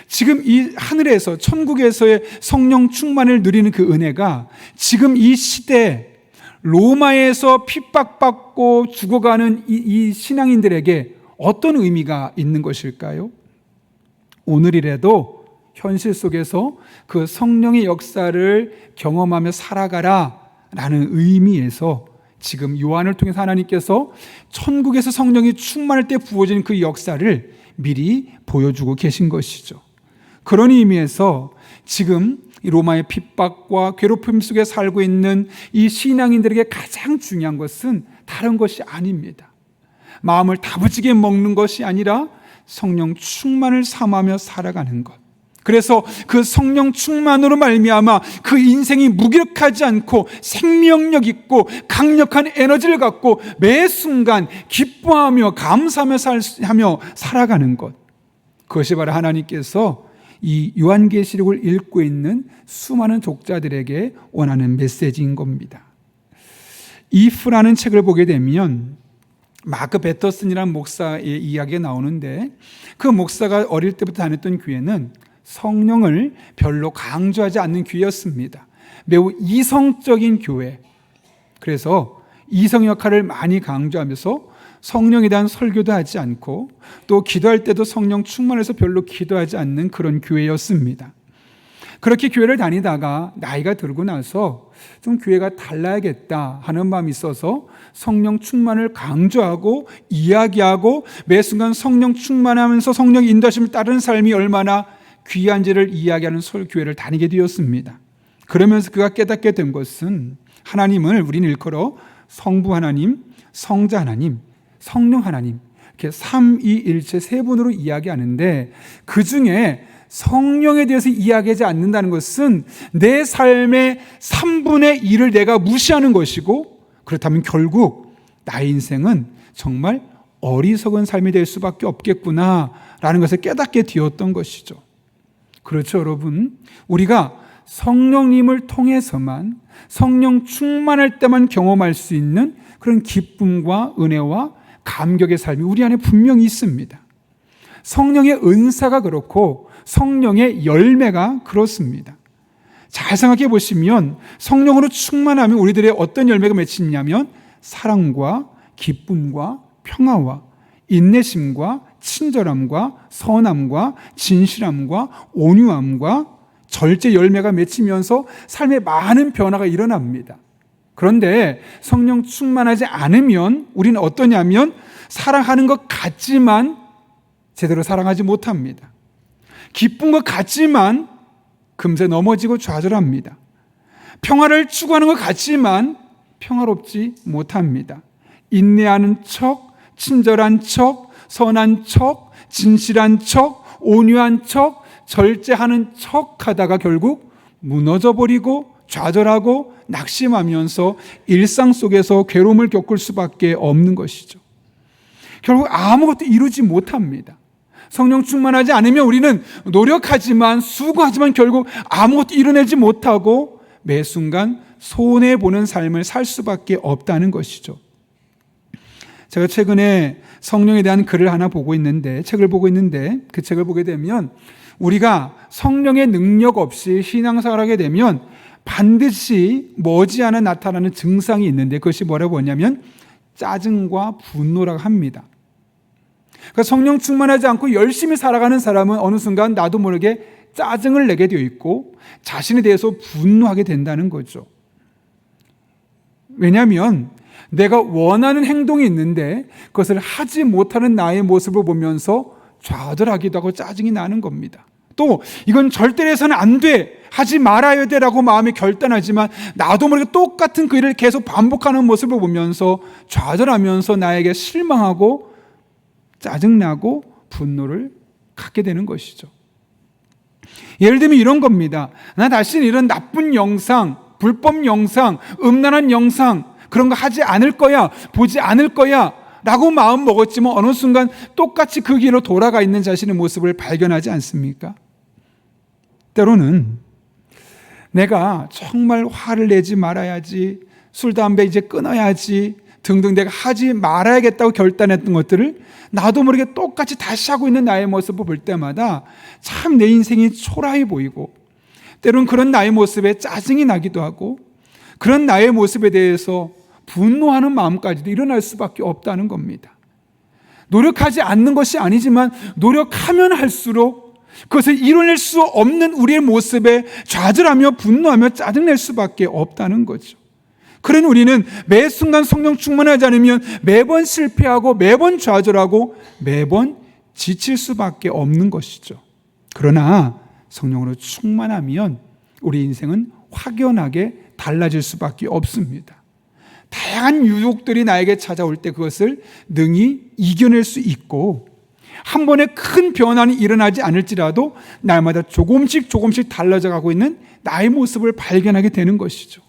지금 이 하늘에서 천국에서의 성령 충만을 누리는 그 은혜가 지금 이 시대 로마에서 핍박받고 죽어가는 이 신앙인들에게 어떤 의미가 있는 것일까요? 오늘이라도 현실 속에서 그 성령의 역사를 경험하며 살아가라 라는 의미에서 지금 요한을 통해서 하나님께서 천국에서 성령이 충만할 때 부어진 그 역사를 미리 보여주고 계신 것이죠. 그런 의미에서 지금 로마의 핍박과 괴롭힘 속에 살고 있는 이 신앙인들에게 가장 중요한 것은 다른 것이 아닙니다. 마음을 다부지게 먹는 것이 아니라 성령 충만을 삼하며 살아가는 것. 그래서 그 성령 충만으로 말미암아 그 인생이 무기력하지 않고 생명력 있고 강력한 에너지를 갖고 매 순간 기뻐하며 감사하며 살아가는 것. 그것이 바로 하나님께서 이 요한계시록을 읽고 있는 수많은 독자들에게 원하는 메시지인 겁니다. 이프라는 책을 보게 되면 마크 베터슨이라는 목사의 이야기가 나오는데, 그 목사가 어릴 때부터 다녔던 교회는 성령을 별로 강조하지 않는 교회였습니다. 매우 이성적인 교회. 그래서 이성 역할을 많이 강조하면서 성령에 대한 설교도 하지 않고 또 기도할 때도 성령 충만해서 별로 기도하지 않는 그런 교회였습니다. 그렇게 교회를 다니다가 나이가 들고 나서 좀 교회가 달라야겠다 하는 마음이 있어서 성령 충만을 강조하고 이야기하고 매 순간 성령 충만하면서 성령 인도하심을 따르는 삶이 얼마나 귀한지를 이야기하는 교회를 다니게 되었습니다. 그러면서 그가 깨닫게 된 것은 하나님을 우리는 일컬어 성부 하나님, 성자 하나님, 성령 하나님, 이렇게 삼위일체 세 분으로 이야기하는데, 그 중에 성령에 대해서 이야기하지 않는다는 것은 내 삶의 3분의 1을 내가 무시하는 것이고, 그렇다면 결국 나의 인생은 정말 어리석은 삶이 될 수밖에 없겠구나라는 것을 깨닫게 되었던 것이죠. 그렇죠, 여러분. 우리가 성령님을 통해서만, 성령 충만할 때만 경험할 수 있는 그런 기쁨과 은혜와 감격의 삶이 우리 안에 분명히 있습니다. 성령의 은사가 그렇고 성령의 열매가 그렇습니다. 잘 생각해 보시면 성령으로 충만하면 우리들의 어떤 열매가 맺히냐면 사랑과 기쁨과 평화와 인내심과 친절함과 선함과 진실함과 온유함과 절제 열매가 맺히면서 삶에 많은 변화가 일어납니다. 그런데 성령 충만하지 않으면 우리는 어떠냐면 사랑하는 것 같지만 제대로 사랑하지 못합니다. 기쁜 것 같지만 금세 넘어지고 좌절합니다. 평화를 추구하는 것 같지만 평화롭지 못합니다. 인내하는 척, 친절한 척, 선한 척, 진실한 척, 온유한 척, 절제하는 척 하다가 결국 무너져버리고 좌절하고 낙심하면서 일상 속에서 괴로움을 겪을 수밖에 없는 것이죠. 결국 아무것도 이루지 못합니다. 성령 충만하지 않으면 우리는 노력하지만 수고하지만 결국 아무것도 이뤄내지 못하고 매 순간 손해보는 삶을 살 수밖에 없다는 것이죠. 제가 최근에 성령에 대한 글을 하나 보고 있는데, 책을 보고 있는데 그 책을 보게 되면 우리가 성령의 능력 없이 신앙생활을 하게 되면 반드시 머지않아 나타나는 증상이 있는데, 그것이 뭐라고 하냐면 짜증과 분노라고 합니다. 그러니까 성령 충만하지 않고 열심히 살아가는 사람은 어느 순간 나도 모르게 짜증을 내게 되어 있고 자신에 대해서 분노하게 된다는 거죠. 왜냐하면 내가 원하는 행동이 있는데 그것을 하지 못하는 나의 모습을 보면서 좌절하기도 하고 짜증이 나는 겁니다. 또 이건 절대로 해서는 안 돼, 하지 말아야 돼라고 마음이 결단하지만 나도 모르게 똑같은 그 일을 계속 반복하는 모습을 보면서 좌절하면서 나에게 실망하고 짜증나고 분노를 갖게 되는 것이죠. 예를 들면 이런 겁니다. 나 다시는 이런 나쁜 영상, 불법 영상, 음란한 영상 그런 거 하지 않을 거야, 보지 않을 거야 라고 마음 먹었지만 어느 순간 똑같이 그 길로 돌아가 있는 자신의 모습을 발견하지 않습니까? 때로는 내가 정말 화를 내지 말아야지, 술, 담배 이제 끊어야지 등등 내가 하지 말아야겠다고 결단했던 것들을 나도 모르게 똑같이 다시 하고 있는 나의 모습을 볼 때마다 참 내 인생이 초라해 보이고, 때로는 그런 나의 모습에 짜증이 나기도 하고 그런 나의 모습에 대해서 분노하는 마음까지도 일어날 수밖에 없다는 겁니다. 노력하지 않는 것이 아니지만 노력하면 할수록 그것을 이뤄낼 수 없는 우리의 모습에 좌절하며 분노하며 짜증낼 수밖에 없다는 거죠. 그런 우리는 매 순간 성령 충만하지 않으면 매번 실패하고 매번 좌절하고 매번 지칠 수밖에 없는 것이죠. 그러나 성령으로 충만하면 우리 인생은 확연하게 달라질 수밖에 없습니다. 다양한 유혹들이 나에게 찾아올 때 그것을 능히 이겨낼 수 있고 한 번에 큰 변화는 일어나지 않을지라도 날마다 조금씩 달라져 가고 있는 나의 모습을 발견하게 되는 것이죠.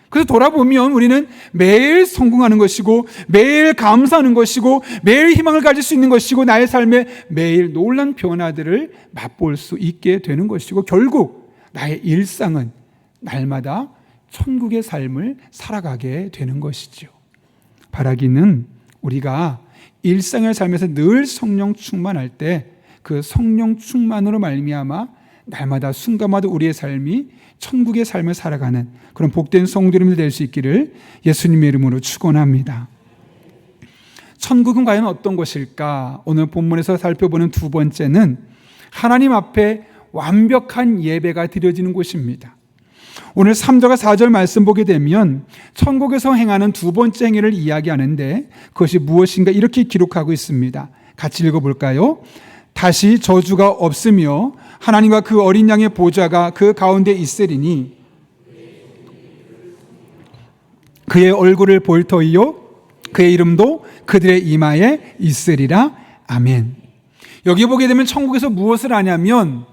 그래서 돌아보면 우리는 매일 성공하는 것이고 매일 감사하는 것이고 매일 희망을 가질 수 있는 것이고 나의 삶에 매일 놀라운 변화들을 맛볼 수 있게 되는 것이고 결국 나의 일상은 날마다 천국의 삶을 살아가게 되는 것이죠. 바라기는 우리가 일상의 삶에서 늘 성령 충만할 때 그 성령 충만으로 말미암아 날마다 순간마다 우리의 삶이 천국의 삶을 살아가는 그런 복된 성도님들 될 수 있기를 예수님의 이름으로 축원합니다. 천국은 과연 어떤 것일까? 오늘 본문에서 살펴보는 두 번째는 하나님 앞에 완벽한 예배가 드려지는 곳입니다. 오늘 3절과 4절 말씀 보게 되면 천국에서 행하는 두 번째 행위를 이야기하는데 그것이 무엇인가 이렇게 기록하고 있습니다. 같이 읽어볼까요? 다시 저주가 없으며 하나님과 그 어린 양의 보좌가 그 가운데 있으리니 그의 얼굴을 볼 터이요 그의 이름도 그들의 이마에 있으리라. 아멘. 여기 보게 되면 천국에서 무엇을 하냐면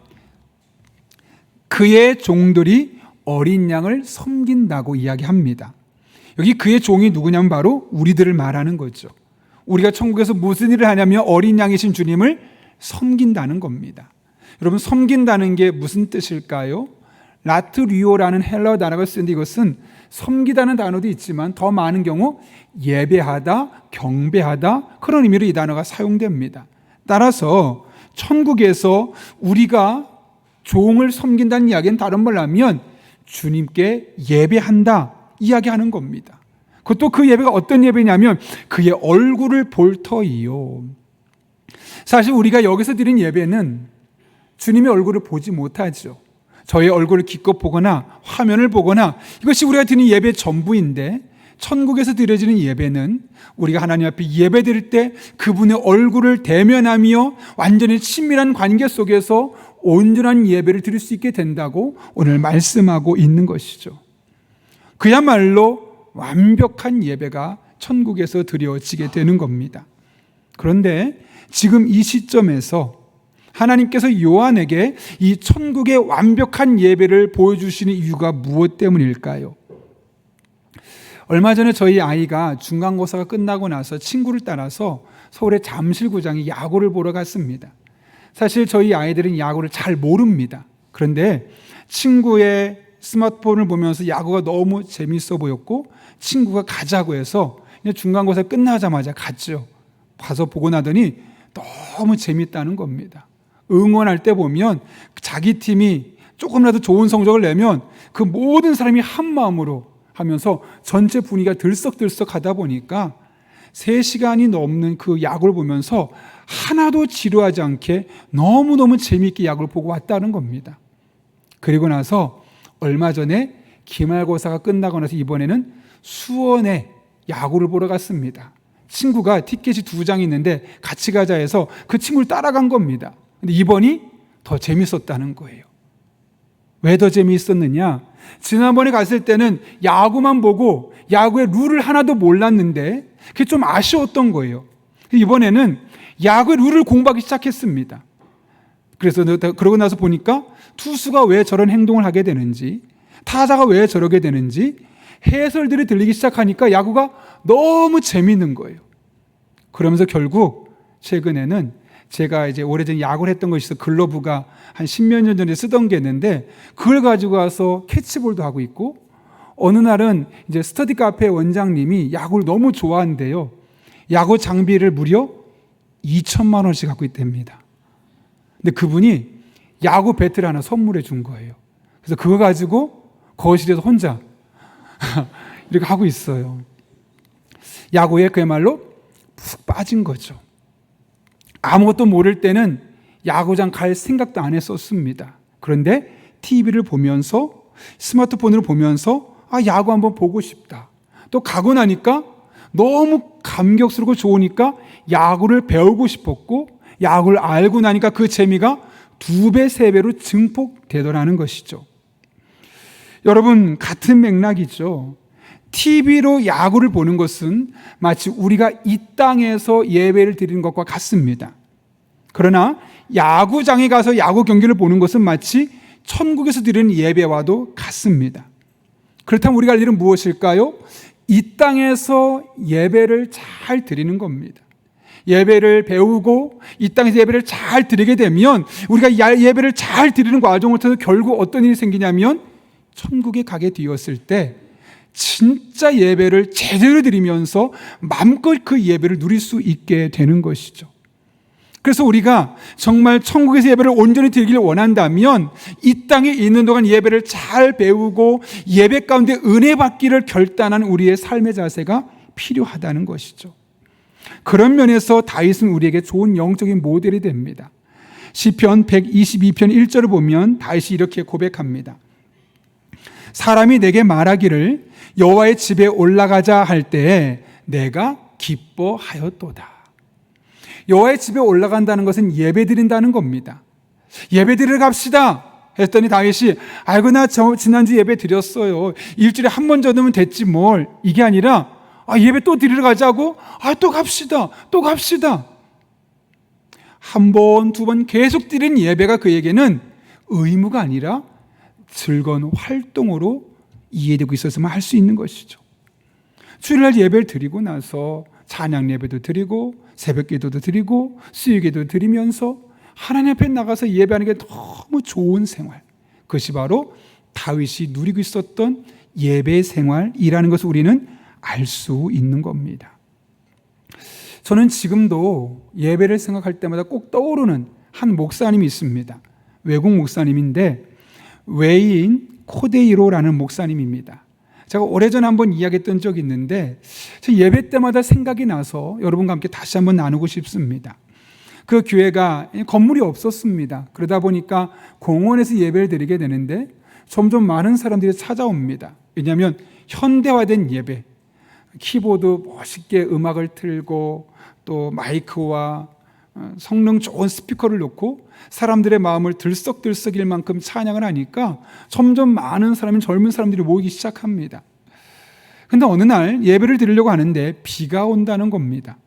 그의 종들이 어린 양을 섬긴다고 이야기합니다. 여기 그의 종이 누구냐면 바로 우리들을 말하는 거죠. 우리가 천국에서 무슨 일을 하냐면 어린 양이신 주님을 섬긴다는 겁니다. 여러분, 섬긴다는 게 무슨 뜻일까요? 라트리오라는 헬라어 단어가 쓰는데 이것은 섬기다는 단어도 있지만 더 많은 경우 예배하다, 경배하다 그런 의미로 이 단어가 사용됩니다. 따라서 천국에서 우리가 종을 섬긴다는 이야기는 다른 말로 하면 주님께 예배한다 이야기하는 겁니다. 그것도 그 예배가 어떤 예배냐면 그의 얼굴을 볼 터이요. 사실 우리가 여기서 드린 예배는 주님의 얼굴을 보지 못하죠. 저의 얼굴을 기껏 보거나 화면을 보거나 이것이 우리가 드리는 예배의 전부인데 천국에서 드려지는 예배는 우리가 하나님 앞에 예배 드릴 때 그분의 얼굴을 대면하며 완전히 친밀한 관계 속에서 온전한 예배를 드릴 수 있게 된다고 오늘 말씀하고 있는 것이죠. 그야말로 완벽한 예배가 천국에서 드려지게 되는 겁니다. 그런데 지금 이 시점에서 하나님께서 요한에게 이 천국의 완벽한 예배를 보여주시는 이유가 무엇 때문일까요? 얼마 전에 저희 아이가 중간고사가 끝나고 나서 친구를 따라서 서울의 잠실구장에 야구를 보러 갔습니다. 사실 저희 아이들은 야구를 잘 모릅니다. 그런데 친구의 스마트폰을 보면서 야구가 너무 재밌어 보였고 친구가 가자고 해서 중간고사 끝나자마자 갔죠. 가서 보고 나더니 너무 재밌다는 겁니다. 응원할 때 보면 자기 팀이 조금이라도 좋은 성적을 내면 그 모든 사람이 한 마음으로 하면서 전체 분위기가 들썩들썩 하다 보니까 3시간이 넘는 그 야구를 보면서 하나도 지루하지 않게 너무너무 재미있게 야구를 보고 왔다는 겁니다. 그리고 나서 얼마 전에 기말고사가 끝나고 나서 이번에는 수원에 야구를 보러 갔습니다. 친구가 티켓이 2장이 있는데 같이 가자 해서 그 친구를 따라간 겁니다. 근데 이번이 더 재밌었다는 거예요. 왜 더 재미있었느냐? 지난번에 갔을 때는 야구만 보고 야구의 룰을 하나도 몰랐는데 그게 좀 아쉬웠던 거예요. 이번에는 야구의 룰을 공부하기 시작했습니다. 그래서 그러고 나서 보니까 투수가 왜 저런 행동을 하게 되는지, 타자가 왜 저러게 되는지 해설들이 들리기 시작하니까 야구가 너무 재미있는 거예요. 그러면서 결국 최근에는 제가 이제 오래전 야구를 했던 것이 있어 글러브가 한 10몇 년 전에 쓰던 게 있는데 그걸 가지고 와서 캐치볼도 하고 있고 어느 날은 이제 스터디 카페 원장님이 야구를 너무 좋아한대요. 야구 장비를 무려 2천만 원씩 갖고 있답니다. 근데 그분이 야구 배트를 하나 선물해 준 거예요. 그래서 그거 가지고 거실에서 혼자 이렇게 하고 있어요. 야구에 그야말로 푹 빠진 거죠. 아무것도 모를 때는 야구장 갈 생각도 안 했었습니다. 그런데 TV를 보면서 스마트폰을 보면서 야구 한번 보고 싶다. 또 가고 나니까 너무 감격스럽고 좋으니까 야구를 배우고 싶었고 야구를 알고 나니까 그 재미가 2배, 3배로 증폭되더라는 것이죠. 여러분, 같은 맥락이죠. TV로 야구를 보는 것은 마치 우리가 이 땅에서 예배를 드리는 것과 같습니다. 그러나 야구장에 가서 야구 경기를 보는 것은 마치 천국에서 드리는 예배와도 같습니다. 그렇다면 우리가 할 일은 무엇일까요? 이 땅에서 예배를 잘 드리는 겁니다. 예배를 배우고 이 땅에서 예배를 잘 드리게 되면 우리가 예배를 잘 드리는 과정을 통해서 결국 어떤 일이 생기냐면 천국에 가게 되었을 때 진짜 예배를 제대로 드리면서 마음껏 그 예배를 누릴 수 있게 되는 것이죠. 그래서 우리가 정말 천국에서 예배를 온전히 드리기를 원한다면 이 땅에 있는 동안 예배를 잘 배우고 예배 가운데 은혜 받기를 결단하는 우리의 삶의 자세가 필요하다는 것이죠. 그런 면에서 다윗은 우리에게 좋은 영적인 모델이 됩니다. 시편 122편 1절을 보면 다윗이 이렇게 고백합니다. 사람이 내게 말하기를 여호와의 집에 올라가자 할 때에 내가 기뻐하였도다. 여호와의 집에 올라간다는 것은 예배드린다는 겁니다. 예배드리러 갑시다 했더니 다윗이 아이고 나 지난주 예배 드렸어요. 일주일에 한 번 정도면 됐지 뭘. 이게 아니라 예배 또 드리러 가자고? 또 갑시다. 또 갑시다. 한 번, 두 번 계속 드리는 예배가 그에게는 의무가 아니라 즐거운 활동으로 이해되고 있었으면 할 수 있는 것이죠. 주일날 예배를 드리고 나서 찬양 예배도 드리고 새벽 기도도 드리고 수요 기도도 드리면서 하나님 앞에 나가서 예배하는 게 너무 좋은 생활. 그것이 바로 다윗이 누리고 있었던 예배 생활이라는 것을 우리는 알 수 있는 겁니다. 저는 지금도 예배를 생각할 때마다 꼭 떠오르는 한 목사님이 있습니다. 외국 목사님인데 웨인 코데이로라는 목사님입니다. 제가 오래전에 한번 이야기했던 적이 있는데 예배 때마다 생각이 나서 여러분과 함께 다시 한번 나누고 싶습니다. 그 교회가 건물이 없었습니다. 그러다 보니까 공원에서 예배를 드리게 되는데 점점 많은 사람들이 찾아옵니다. 왜냐하면 현대화된 예배, 키보드 멋있게 음악을 틀고 또 마이크와 성능 좋은 스피커를 놓고 사람들의 마음을 들썩들썩일 만큼 찬양을 하니까 점점 많은 사람이 젊은 사람들이 모이기 시작합니다. 그런데 어느 날 예배를 드리려고 하는데 비가 온다는 겁니다.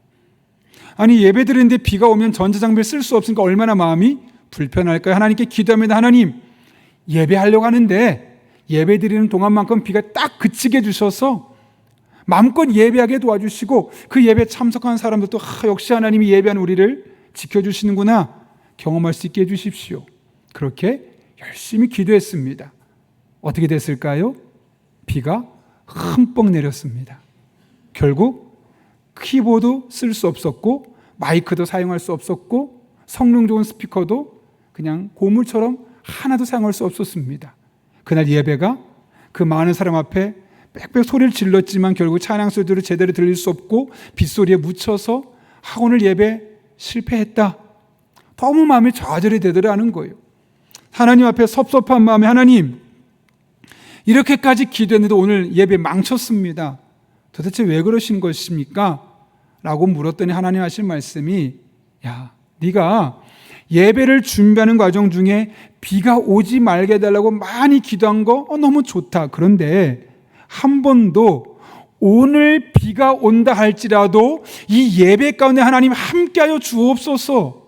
아니 예배 드리는데 비가 오면 전자장비를 쓸 수 없으니까 얼마나 마음이 불편할까요? 하나님께 기도합니다. 하나님 예배하려고 하는데 예배 드리는 동안만큼 비가 딱 그치게 해주셔서 마음껏 예배하게 도와주시고 그 예배에 참석한 사람들도 역시 하나님이 예배하는 우리를 지켜주시는구나 경험할 수 있게 해주십시오. 그렇게 열심히 기도했습니다. 어떻게 됐을까요? 비가 흠뻑 내렸습니다. 결국 키보드 쓸 수 없었고 마이크도 사용할 수 없었고 성능 좋은 스피커도 그냥 고물처럼 하나도 사용할 수 없었습니다. 그날 예배가 그 많은 사람 앞에 빽빽 소리를 질렀지만 결국 찬양 소리를 제대로 들릴 수 없고 빗소리에 묻혀서 오늘 예배 실패했다. 너무 마음이 좌절이 되더라는 거예요. 하나님 앞에 섭섭한 마음에 하나님 이렇게까지 기도했는데 오늘 예배 망쳤습니다. 도대체 왜 그러신 것입니까? 라고 물었더니 하나님 하신 말씀이 야 네가 예배를 준비하는 과정 중에 비가 오지 말게 해달라고 많이 기도한 거 너무 좋다. 그런데 한 번도 오늘 비가 온다 할지라도 이 예배 가운데 하나님 함께하여 주옵소서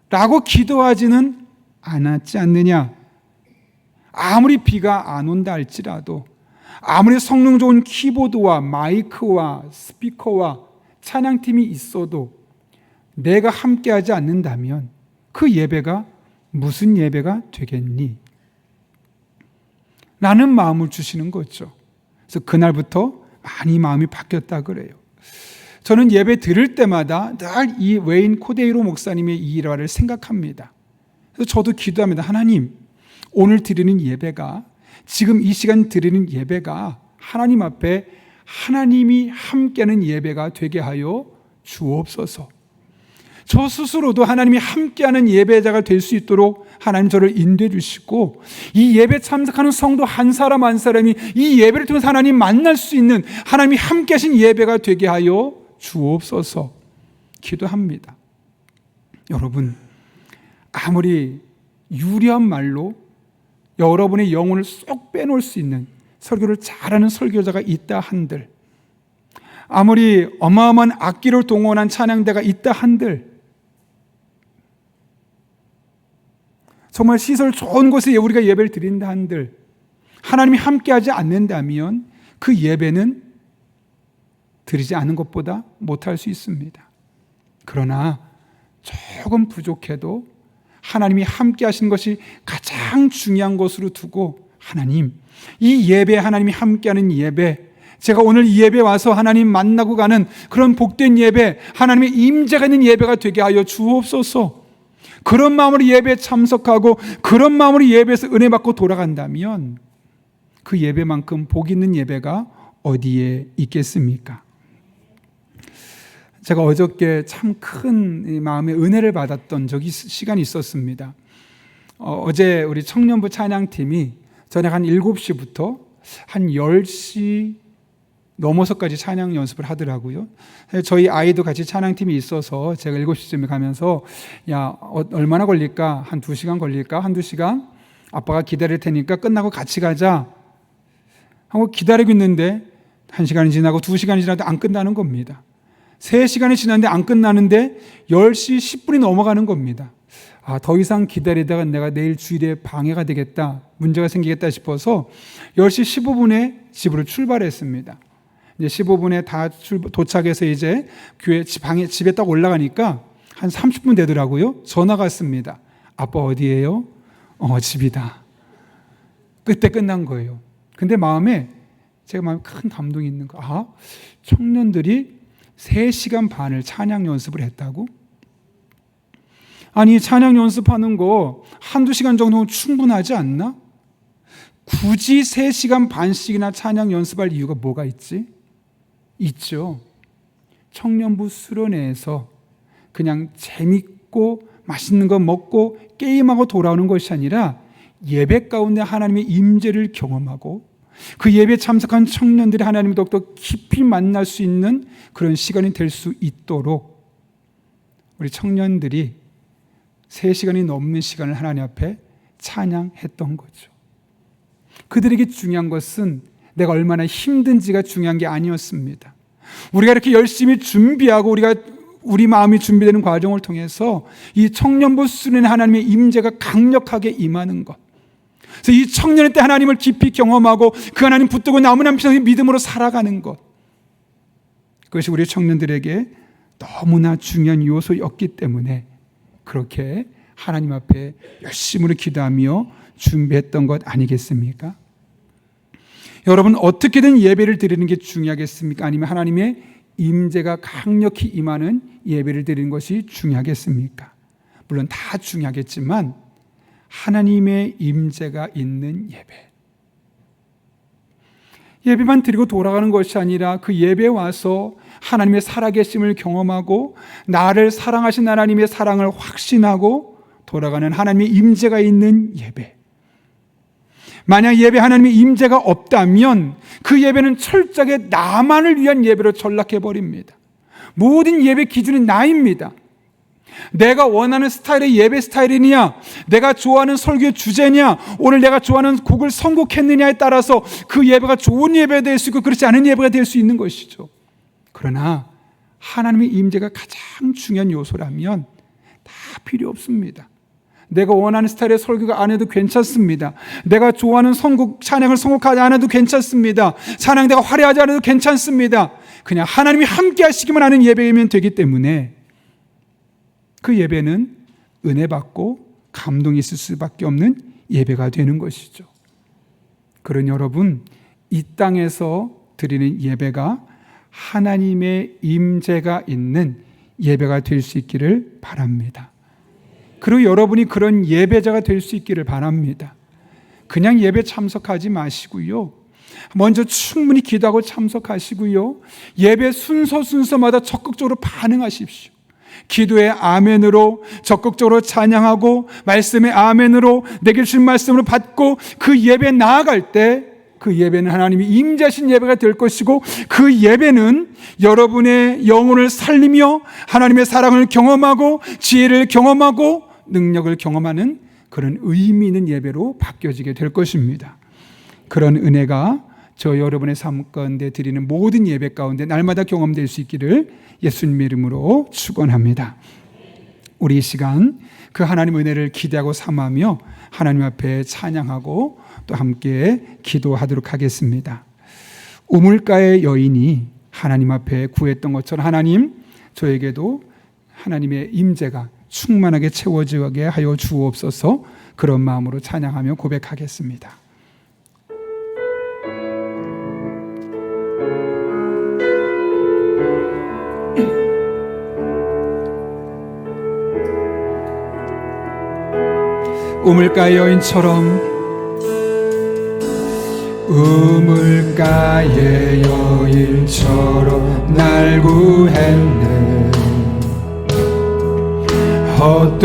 라고 기도하지는 않았지 않느냐. 아무리 비가 안 온다 할지라도 아무리 성능 좋은 키보드와 마이크와 스피커와 찬양팀이 있어도 내가 함께하지 않는다면 그 예배가 무슨 예배가 되겠니? 라는 마음을 주시는 거죠. 그래서 그날부터 많이 마음이 바뀌었다 그래요. 저는 예배 드릴 때마다 늘 이 웨인 코데이로 목사님의 이 일화를 생각합니다. 그래서 저도 기도합니다. 하나님, 오늘 드리는 예배가 지금 이 시간 드리는 예배가 하나님 앞에 하나님이 함께하는 예배가 되게 하여 주옵소서. 저 스스로도 하나님이 함께하는 예배자가 될 수 있도록 하나님 저를 인도해 주시고, 이 예배 참석하는 성도 한 사람 한 사람이 이 예배를 통해서 하나님 만날 수 있는, 하나님이 함께하신 예배가 되게 하여 주옵소서 기도합니다. 여러분, 아무리 유려한 말로 여러분의 영혼을 쏙 빼놓을 수 있는 설교를 잘하는 설교자가 있다 한들, 아무리 어마어마한 악기를 동원한 찬양대가 있다 한들, 정말 시설 좋은 곳에 우리가 예배를 드린다 한들, 하나님이 함께하지 않는다면 그 예배는 드리지 않은 것보다 못할 수 있습니다. 그러나 조금 부족해도 하나님이 함께 하신 것이 가장 중요한 것으로 두고, 하나님, 이 예배, 하나님이 함께하는 예배, 제가 오늘 이 예배 와서 하나님 만나고 가는 그런 복된 예배, 하나님의 임재가 있는 예배가 되게 하여 주옵소서. 그런 마음으로 예배에 참석하고 그런 마음으로 예배에서 은혜 받고 돌아간다면 그 예배만큼 복 있는 예배가 어디에 있겠습니까? 제가 어저께 참 큰 마음의 은혜를 받았던 시간이 있었습니다. 어제 우리 청년부 찬양팀이 저녁 한 7시부터 한 10시 넘어서까지 찬양 연습을 하더라고요. 저희 아이도 같이 찬양팀이 있어서 제가 7시쯤에 가면서, 야, 얼마나 걸릴까? 한 2시간 걸릴까? 한두 시간? 아빠가 기다릴 테니까 끝나고 같이 가자 하고 기다리고 있는데 1시간이 지나고 2시간이 지나도 안 끝나는 겁니다. 3시간이 지났는데 안 끝나는데 10시 10분이 넘어가는 겁니다. 더 이상 기다리다가 내가 내일 주일에 방해가 되겠다, 문제가 생기겠다 싶어서 10시 15분에 집으로 출발했습니다. 이제 15분에 다 도착해서 이제 교회 집에 딱 올라가니까 한 30분 되더라고요. 전화가 왔습니다. 아빠 어디예요? 집이다. 그때 끝난 거예요. 근데 마음에 큰 감동이 있는 거. 청년들이 3시간 반을 찬양 연습을 했다고? 아니, 찬양 연습하는 거 한두 시간 정도면 충분하지 않나? 굳이 3시간 반씩이나 찬양 연습할 이유가 뭐가 있지? 있죠. 청년부 수련회에서 그냥 재밌고 맛있는 거 먹고 게임하고 돌아오는 것이 아니라 예배 가운데 하나님의 임재를 경험하고 그 예배에 참석한 청년들이 하나님을 더욱더 깊이 만날 수 있는 그런 시간이 될 수 있도록 우리 청년들이 3시간이 넘는 시간을 하나님 앞에 찬양했던 거죠. 그들에게 중요한 것은 내가 얼마나 힘든지가 중요한 게 아니었습니다. 우리가 이렇게 열심히 준비하고 우리 마음이 준비되는 과정을 통해서 이 청년부 수련회 하나님의 임재가 강력하게 임하는 것, 그래서 이 청년의 때 하나님을 깊이 경험하고 그 하나님 붙들고 남은 한편의 믿음으로 살아가는 것, 그것이 우리 청년들에게 너무나 중요한 요소였기 때문에 그렇게 하나님 앞에 열심으로 기도하며 준비했던 것 아니겠습니까? 여러분, 어떻게든 예배를 드리는 게 중요하겠습니까? 아니면 하나님의 임재가 강력히 임하는 예배를 드리는 것이 중요하겠습니까? 물론 다 중요하겠지만 하나님의 임재가 있는 예배만 드리고 돌아가는 것이 아니라 그 예배에 와서 하나님의 살아계심을 경험하고 나를 사랑하신 하나님의 사랑을 확신하고 돌아가는 하나님의 임재가 있는 예배. 만약 예배 하나님의 임재가 없다면 그 예배는 철저하게 나만을 위한 예배로 전락해버립니다. 모든 예배 기준이 나입니다. 내가 원하는 스타일의 예배 스타일이냐, 내가 좋아하는 설교의 주제냐, 오늘 내가 좋아하는 곡을 선곡했느냐에 따라서 그 예배가 좋은 예배가 될 수 있고 그렇지 않은 예배가 될 수 있는 것이죠. 그러나 하나님의 임재가 가장 중요한 요소라면 다 필요 없습니다. 내가 원하는 스타일의 설교가 안 해도 괜찮습니다. 내가 좋아하는 찬양을 선곡하지 않아도 괜찮습니다. 찬양대가 화려하지 않아도 괜찮습니다. 그냥 하나님이 함께 하시기만 하는 예배이면 되기 때문에 그 예배는 은혜 받고 감동이 있을 수밖에 없는 예배가 되는 것이죠. 그런 여러분, 이 땅에서 드리는 예배가 하나님의 임재가 있는 예배가 될 수 있기를 바랍니다. 그리고 여러분이 그런 예배자가 될 수 있기를 바랍니다. 그냥 예배 참석하지 마시고요. 먼저 충분히 기도하고 참석하시고요. 예배 순서마다 적극적으로 반응하십시오. 기도의 아멘으로 적극적으로 찬양하고 말씀의 아멘으로 내게 주신 말씀으로 받고 그 예배에 나아갈 때 그 예배는 하나님이 임재하신 예배가 될 것이고 그 예배는 여러분의 영혼을 살리며 하나님의 사랑을 경험하고 지혜를 경험하고 능력을 경험하는 그런 의미 있는 예배로 바뀌어지게 될 것입니다. 그런 은혜가 저 여러분의 삶 가운데 드리는 모든 예배 가운데 날마다 경험될 수 있기를 예수님 이름으로 축원합니다. 우리 이 시간 그 하나님의 은혜를 기대하고 삼으며 하나님 앞에 찬양하고 또 함께 기도하도록 하겠습니다. 우물가의 여인이 하나님 앞에 구했던 것처럼 하나님 저에게도 하나님의 임재가 충만하게 채워지게 하여 주옵소서. 그런 마음으로 찬양하며 고백하겠습니다. 우물가의 여인처럼 우물가의 여인처럼 날 구했네. 헛되고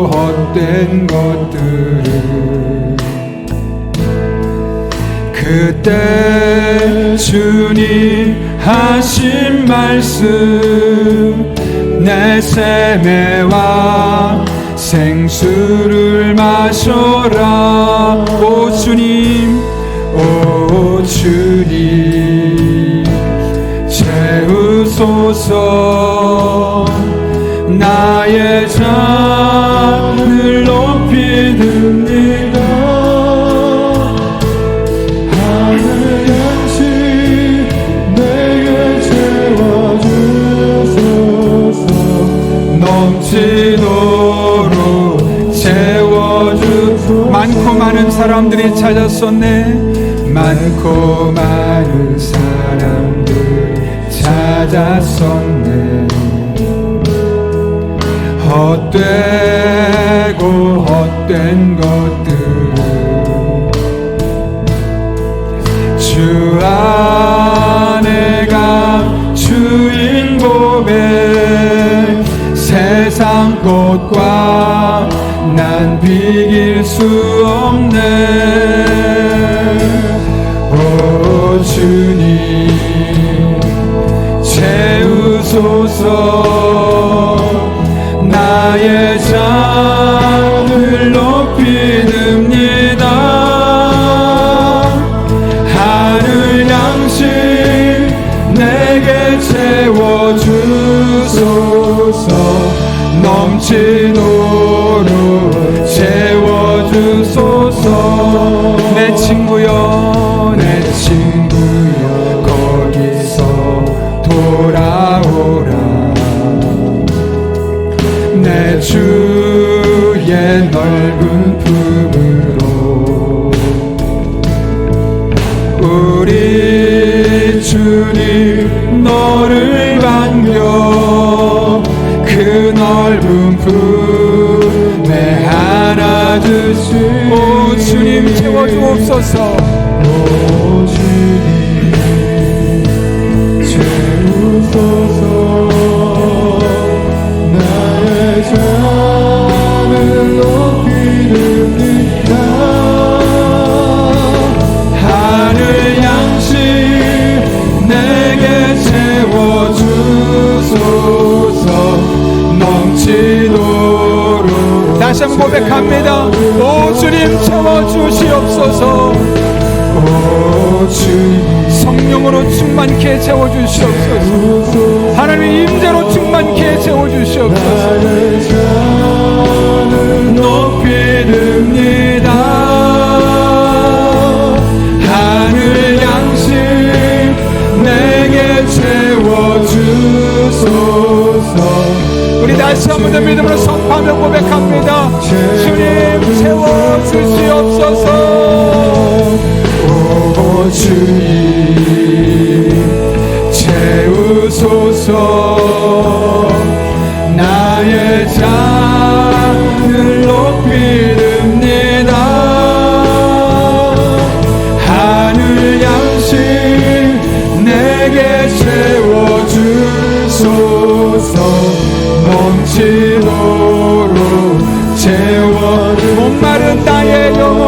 헛된 것들을 그때 주님 하신 말씀 내 세매와 생수를 마셔라. 오 주님 오 주님 채우소서. 나의 잔을 높이 듭니다. 하늘 양식 내게 채워주소서. 넘치도록 채워주. 많고 많은 사람들이 찾았었네. 많고 많은 사람들이 찾았었네. 헛되고 헛된 것들을 주 안에가 주인 고백. 세상 꽃과 난 비길 수 없네. 오 주님 채우소서. 나의 잔을 높이 듭니다. 하늘 양식 내게 채워주소서. 넘치도록 채워주소서. 내 친구여 내 친구여 거기서 돌아오라. 내 주의 넓은 품으로 우리 주님 너를 반겨 그 넓은 품에 안아주시. 오 주님 채워주옵소서. 오 주님 채우소서. 나의 잔을 높이 듭니다. 하늘 양식 내게 채워주소서. 넘치도록. 다시 한번 고백합니다. 오 주님 채워주시옵소서. 오 주님 성령으로 충만케 채워주시옵소서. 하나님의 임재로 충만케 채워주시옵소서. 높이 듭니다. 하늘 양식 내게 채워주소서. 우리 다시 한 번 더 믿음으로 선포하며 고백합니다. 주님 채워주시옵소서. 오 주님 채우소서. 나의 잔을 높이 듭니다. 하늘 양식 내게 채워주소서. 주소서. 넘치도록 채워 목마른 나의 영혼,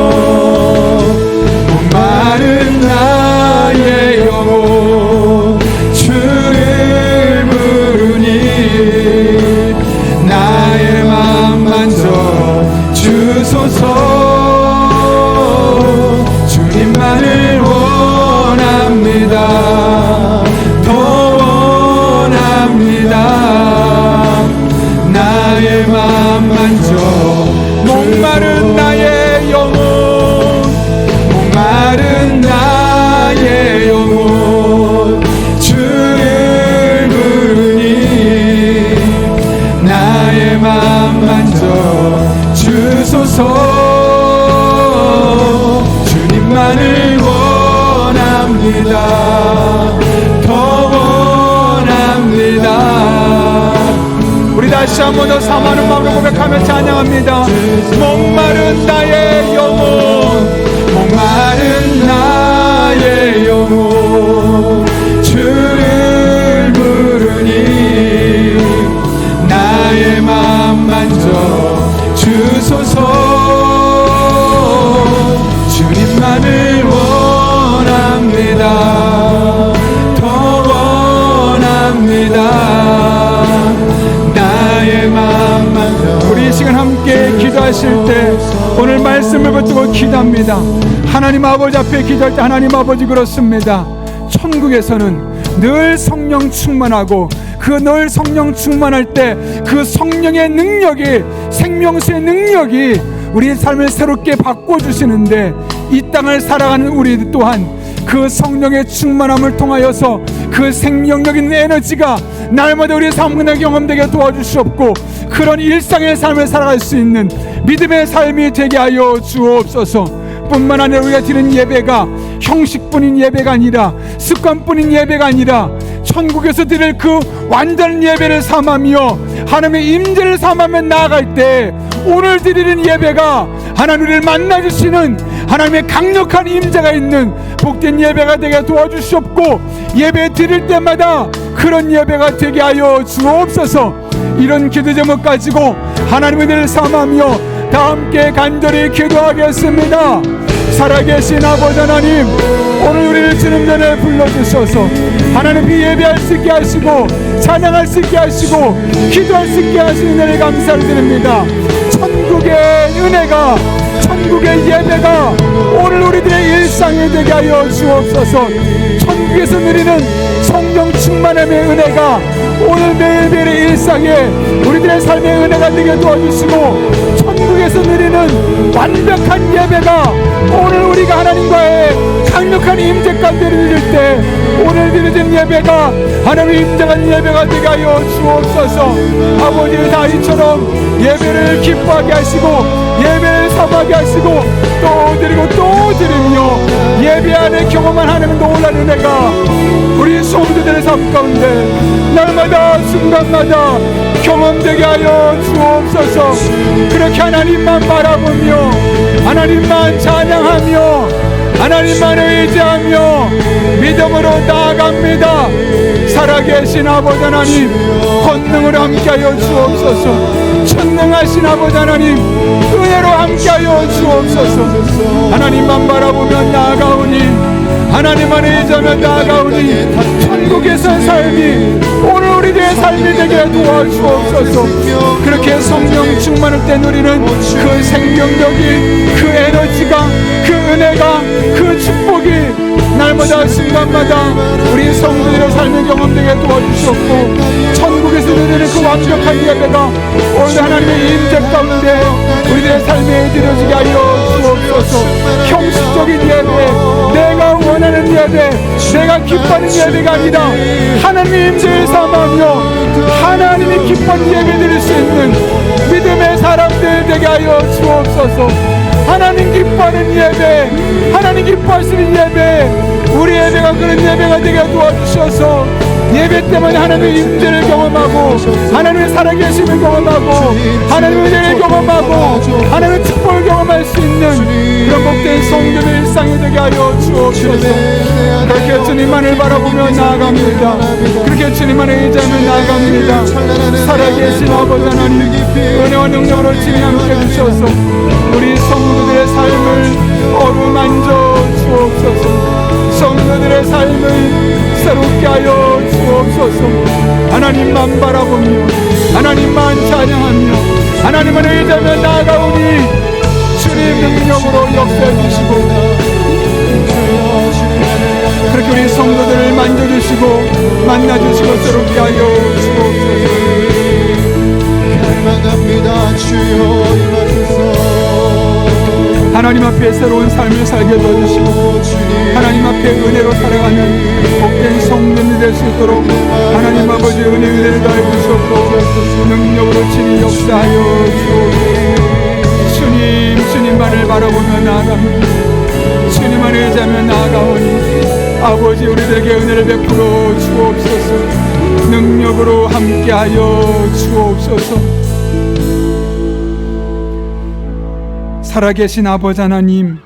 목마른 나의 영혼 주를 부르니 나의 맘 만져 주소서. 주님만을 원합니다. 더 원합니다. 나의 맘 만져 목마른 나의 영혼, 목마른 나의 영혼 주를 부르니 나의 맘 만져 주소서. 주님만을 원합니다. 더 원합니다. 우리 다시 한 번 더 사모하는 마음으로 고백하며 찬양합니다. 목마른 나의 영혼, 목마른 나의 영혼 주를 부르니 나의 맘 만져 주소서. 주님만을 원합니다. 더 원합니다. 나의 맘 만져. 우리 이 시간 함께 기도하실 때 오늘 말씀을 붙들고 기도합니다. 하나님 아버지 앞에 기도할 때 하나님 아버지 그렇습니다. 천국에서는 늘 성령 충만하고 그 늘 성령 충만할 때 그 성령의 능력이, 생명수의 능력이 우리의 삶을 새롭게 바꿔주시는데, 이 땅을 살아가는 우리 또한 그 성령의 충만함을 통하여서 그 생명력인 에너지가 날마다 우리의 삶에 경험되게 도와주시옵고, 그런 일상의 삶을 살아갈 수 있는 믿음의 삶이 되게 하여 주옵소서. 뿐만 아니라 우리가 드리는 예배가 형식뿐인 예배가 아니라, 습관뿐인 예배가 아니라 천국에서 드릴 그 완전한 예배를 삼으며 하나님의 임재를 삼으며 나아갈 때 오늘 드리는 예배가 하나님 우리를 만나주시는 하나님의 강력한 임재가 있는 복된 예배가 되게 도와주시옵고, 예배 드릴 때마다 그런 예배가 되게 하여 주옵소서. 이런 기도 제목 가지고 하나님의 은혜를 삼으며 다 함께 간절히 기도하겠습니다. 살아계신 아버지 하나님, 오늘 우리를 주님 전에 불러주셔서 하나님 이 예배할 수 있게 하시고 찬양할 수 있게 하시고 기도할 수 있게 하시는 은혜를 감사를 드립니다. 천국의 은혜가, 천국의 예배가 오늘 우리들의 일상이 되게 하여 주옵소서. 천국에서 누리는 성령 충만함의 은혜가 오늘 매일매일의 일상에 우리들의 삶의 은혜가 되게 도와주시고, 천국에서 누리는 완벽한 예배가 오늘 우리가 하나님과의 강력한 임재 가운데 누릴 때 오늘 드리는 예배가 하나님의 임재한 예배가 되게 하여 주옵소서. 아버지 다윗처럼 예배를 기뻐하게 하시고 예배를 사모하게 하시고 또 드리고 또 드리며 예배 안에 경험한 하나님의 놀라운 은혜가 우리 성도들의 삶 가운데 날마다 순간마다 경험되게 하여 주옵소서. 그렇게 하나님만 바라보며 하나님만 찬양하며 하나님만 의지하며 믿음으로 나아갑니다. 살아계신 아버지 하나님, 권능으로 함께하여 주옵소서. 천능하신 아버지 하나님, 은혜로 함께하여 주옵소서. 하나님만 바라보며 나아가오니, 하나님만 의지하며 나아가오니 천국에서의 삶이 오늘 우리들의 삶이 되게 도와주옵소서. 그렇게 성령 충만할 때 누리는 그 생명력이, 그 에너지가, 그 은혜가, 그 축복이 날마다 순간마다 우리 성도들의 삶의 경험되게 도와주셨고, 천국에서 누리는 그 완벽한 예배가 오늘 하나님의 임재 가운데 우리들의 삶에 이루어지게 하여 주옵소서. 형식적인 예배, 내가 원하는 예배, 내가 기뻐하는 예배가 아니라 하나님의 임재를 삼으며 하나님이 기뻐하는 예배 드릴 수 있는 믿음의 사람들 되게 하여 주옵소서. 하나님 기뻐하는 예배, 하나님 기뻐하시는 예배, 우리 예배가 그런 예배가 되게 도와주셔서 예배 예배 때문에 하나님의 임재를 경험하고 하나님의 살아계심을 경험하고 하나님의 은혜를 경험하고 하나님의 축복을 경험할 수 있는 그런 복된 성도의 일상이 되게 하여 주옵소서. 그렇게 주님만을 바라보며 나아갑니다. 그렇게 주님만을 의지하며 나아갑니다. 살아계신 아버지 하나님, 은혜와 능력으로 주님 함께 주셔서 우리 성도들의 삶을 어루만져 주옵소서. 성도들의 삶을 새롭게 하여 주옵소서. 하나님만 바라보며 하나님만 찬양하며 하나님을 의지하며 나아가오니 주님 능력으로 역사해 주시고 그렇게 우리 성도들을 만져주시고 만나주시고 새롭게 하여 주옵소서. 갈망합니다. 주여 임하소서. 하나님 앞에 새로운 삶을 살게 도와주시고 하나님 앞에 은혜로 살아가는 복된 성도들이 될 수 있도록 하나님 아버지의 은혜를 더해 주셨고 능력으로 친히 역사하여 주옵소서. 주님만을 바라보며 나아갑니다. 주님만을 의지하며 나아가오니 아버지 우리들에게 은혜를 베풀어 주옵소서. 능력으로 함께하여 주옵소서. 살아계신 아버지 하나님,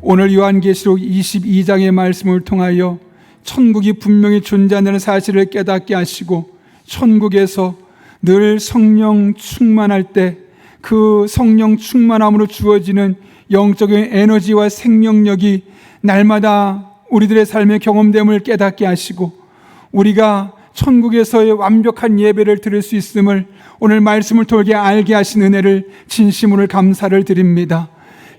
오늘 요한계시록 22장의 말씀을 통하여 천국이 분명히 존재한다는 사실을 깨닫게 하시고 천국에서 늘 성령 충만할 때 그 성령 충만함으로 주어지는 영적인 에너지와 생명력이 날마다 우리들의 삶의 경험됨을 깨닫게 하시고 우리가 천국에서의 완벽한 예배를 드릴 수 있음을 오늘 말씀을 통해 알게 하신 은혜를 진심으로 감사를 드립니다.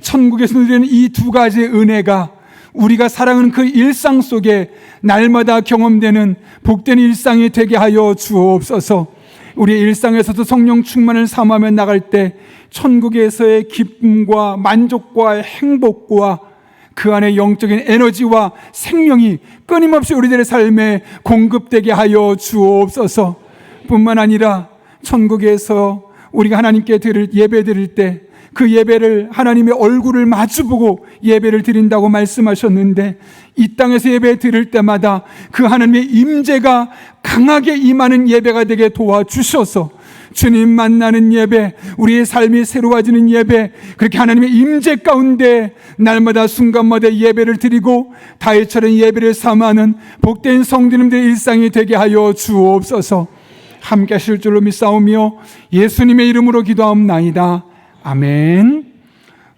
천국에서 누리는 이 두 가지의 은혜가 우리가 사랑하는 그 일상 속에 날마다 경험되는 복된 일상이 되게 하여 주옵소서. 우리의 일상에서도 성령 충만을 삼하며 나갈 때 천국에서의 기쁨과 만족과 행복과 그 안에 영적인 에너지와 생명이 끊임없이 우리들의 삶에 공급되게 하여 주옵소서. 뿐만 아니라 천국에서 우리가 하나님께 예배 드릴 때 그 예배를 하나님의 얼굴을 마주보고 예배를 드린다고 말씀하셨는데 이 땅에서 예배 드릴 때마다 그 하나님의 임재가 강하게 임하는 예배가 되게 도와주셔서 주님 만나는 예배, 우리의 삶이 새로워지는 예배, 그렇게 하나님의 임재 가운데 날마다 순간마다 예배를 드리고 다윗처럼 예배를 삼아하는 복된 성도님들의 일상이 되게 하여 주옵소서. 함께 하실 줄로 믿사오며 예수님의 이름으로 기도하옵나이다. 아멘.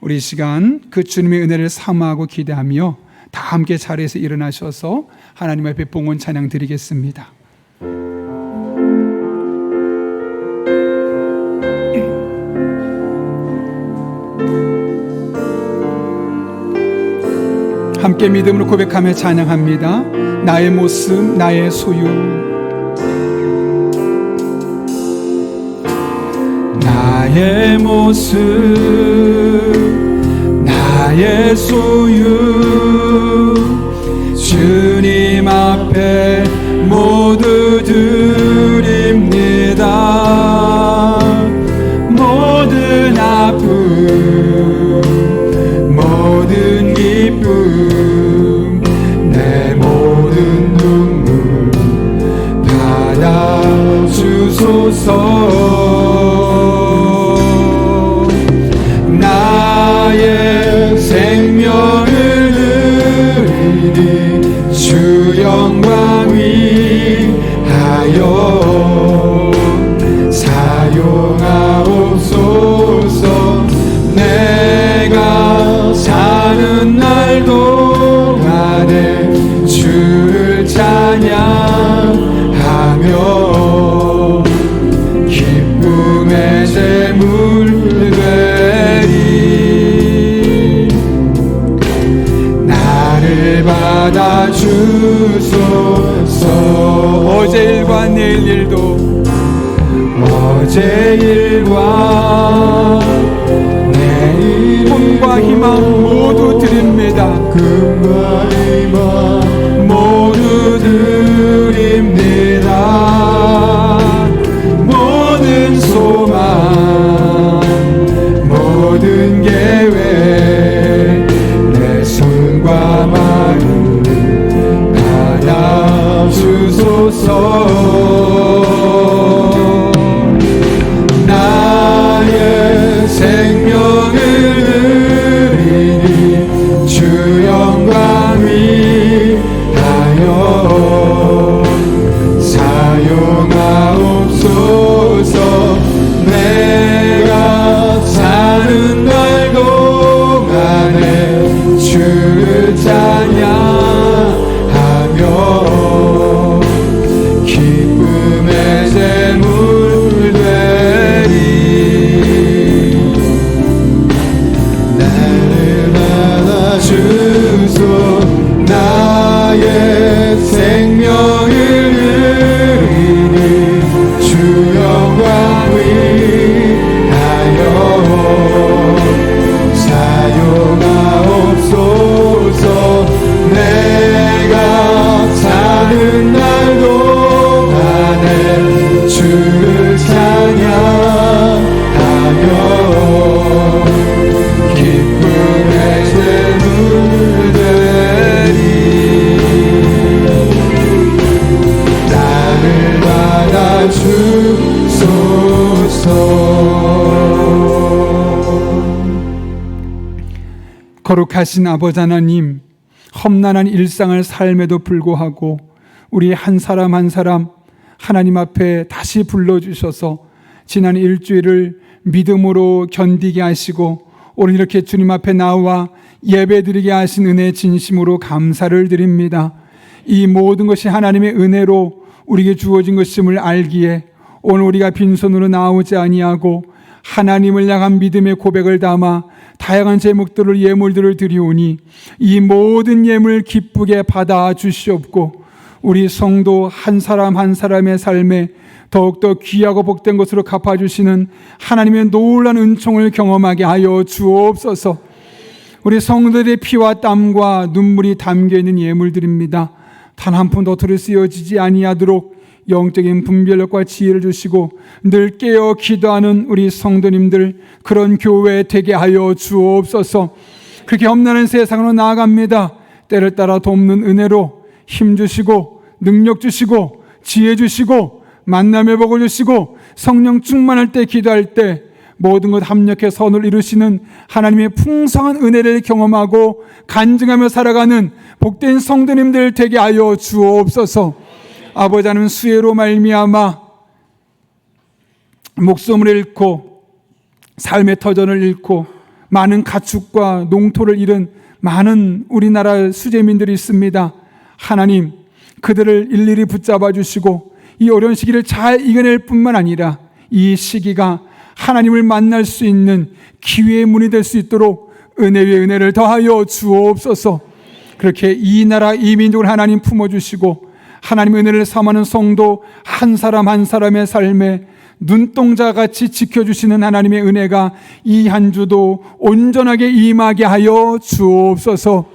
우리 이 시간 그 주님의 은혜를 사모하고 기대하며 다 함께 자리에서 일어나셔서 하나님 앞에 봉헌 찬양 드리겠습니다. 함께 믿음으로 고백하며 찬양합니다. 나의 모습, 나의 소유. 나의 모습, 나의 소유, 주님 앞에 모두 드립니다. 모든 아픔, 모든 기쁨, 내 모든 눈물 받아주소서. 나의 생명을 드리니 주 영광 위하여 사용하옵소서. 내가 사는 날 동안에 주를 찬양하며 기쁨의 제물 되리. 나를 받아주소서. 어제 일과 내일 일도 어제 일과 내일 꿈과 희망 모두 드립니다. 꿈과 희망 모두 드립니다. 모든 소망 모든 계획 내 손과 마음 받아주소서. 사용하옵소서. 내가 사는 날 동안에 주를 찬양하며 기쁨의 제물 되리. 나를 받아주소. 나의 생명을 누리니 주 영광 위하여 사용하옵소서. 내가 사는 날 동안에 주를 찬양하며 기쁨의 제물 되리. 나를 받아주소서. 거룩하신 아버지 하나님, 험난한 일상을 삶에도 불구하고 우리 한 사람 한 사람 하나님 앞에 다시 불러주셔서 지난 일주일을 믿음으로 견디게 하시고 오늘 이렇게 주님 앞에 나와 예배드리게 하신 은혜 진심으로 감사를 드립니다. 이 모든 것이 하나님의 은혜로 우리에게 주어진 것임을 알기에 오늘 우리가 빈손으로 나오지 아니하고 하나님을 향한 믿음의 고백을 담아 다양한 제목들을 예물들을 드리오니 이 모든 예물 기쁘게 받아 주시옵고 우리 성도 한 사람 한 사람의 삶에 더욱더 귀하고 복된 것으로 갚아주시는 하나님의 놀라운 은총을 경험하게 하여 주옵소서. 우리 성도들의 피와 땀과 눈물이 담겨있는 예물들입니다. 단 한 푼도 들을 쓰여지지 아니하도록 영적인 분별력과 지혜를 주시고 늘 깨어 기도하는 우리 성도님들, 그런 교회 되게 하여 주옵소서. 그렇게 험난한 세상으로 나아갑니다. 때를 따라 돕는 은혜로 힘 주시고 능력 주시고 지혜 주시고 만남의 복을 주시고 성령 충만할 때 기도할 때 모든 것 합력해 선을 이루시는 하나님의 풍성한 은혜를 경험하고 간증하며 살아가는 복된 성도님들 되게 하여 주옵소서. 아버지 하나님, 수혜로 말미암아 목숨을 잃고 삶의 터전을 잃고 많은 가축과 농토를 잃은 많은 우리나라 수재민들이 있습니다. 하나님, 그들을 일일이 붙잡아 주시고 이 어려운 시기를 잘 이겨낼 뿐만 아니라 이 시기가 하나님을 만날 수 있는 기회의 문이 될 수 있도록 은혜 위에 은혜를 더하여 주옵소서. 그렇게 이 나라 이 민족을 하나님 품어주시고 하나님의 은혜를 삼하는 성도 한 사람 한 사람의 삶에 눈동자같이 지켜주시는 하나님의 은혜가 이 한 주도 온전하게 임하게 하여 주옵소서.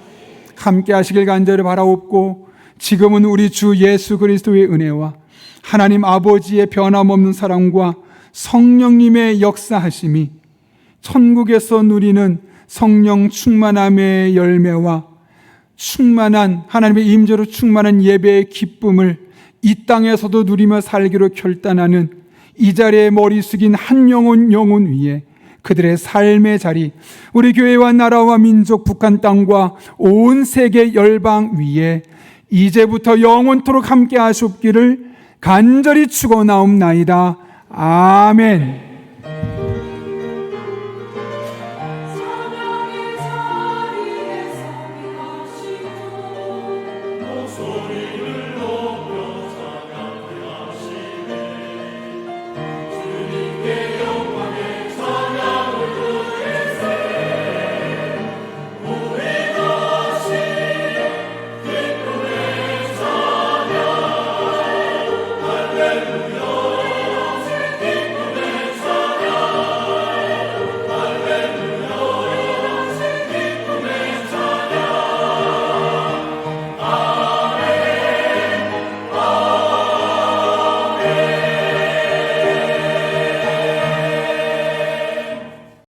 함께 하시길 간절히 바라옵고 지금은 우리 주 예수 그리스도의 은혜와 하나님 아버지의 변함없는 사랑과 성령님의 역사하심이 천국에서 누리는 성령 충만함의 열매와 충만한 하나님의 임재로 충만한 예배의 기쁨을 이 땅에서도 누리며 살기로 결단하는 이 자리에 머리 숙인 한 영혼 위에 그들의 삶의 자리, 우리 교회와 나라와 민족 북한 땅과 온 세계 열방 위에 이제부터 영원토록 함께 하시옵기를 간절히 축원하옵나이다. 아멘. 소리를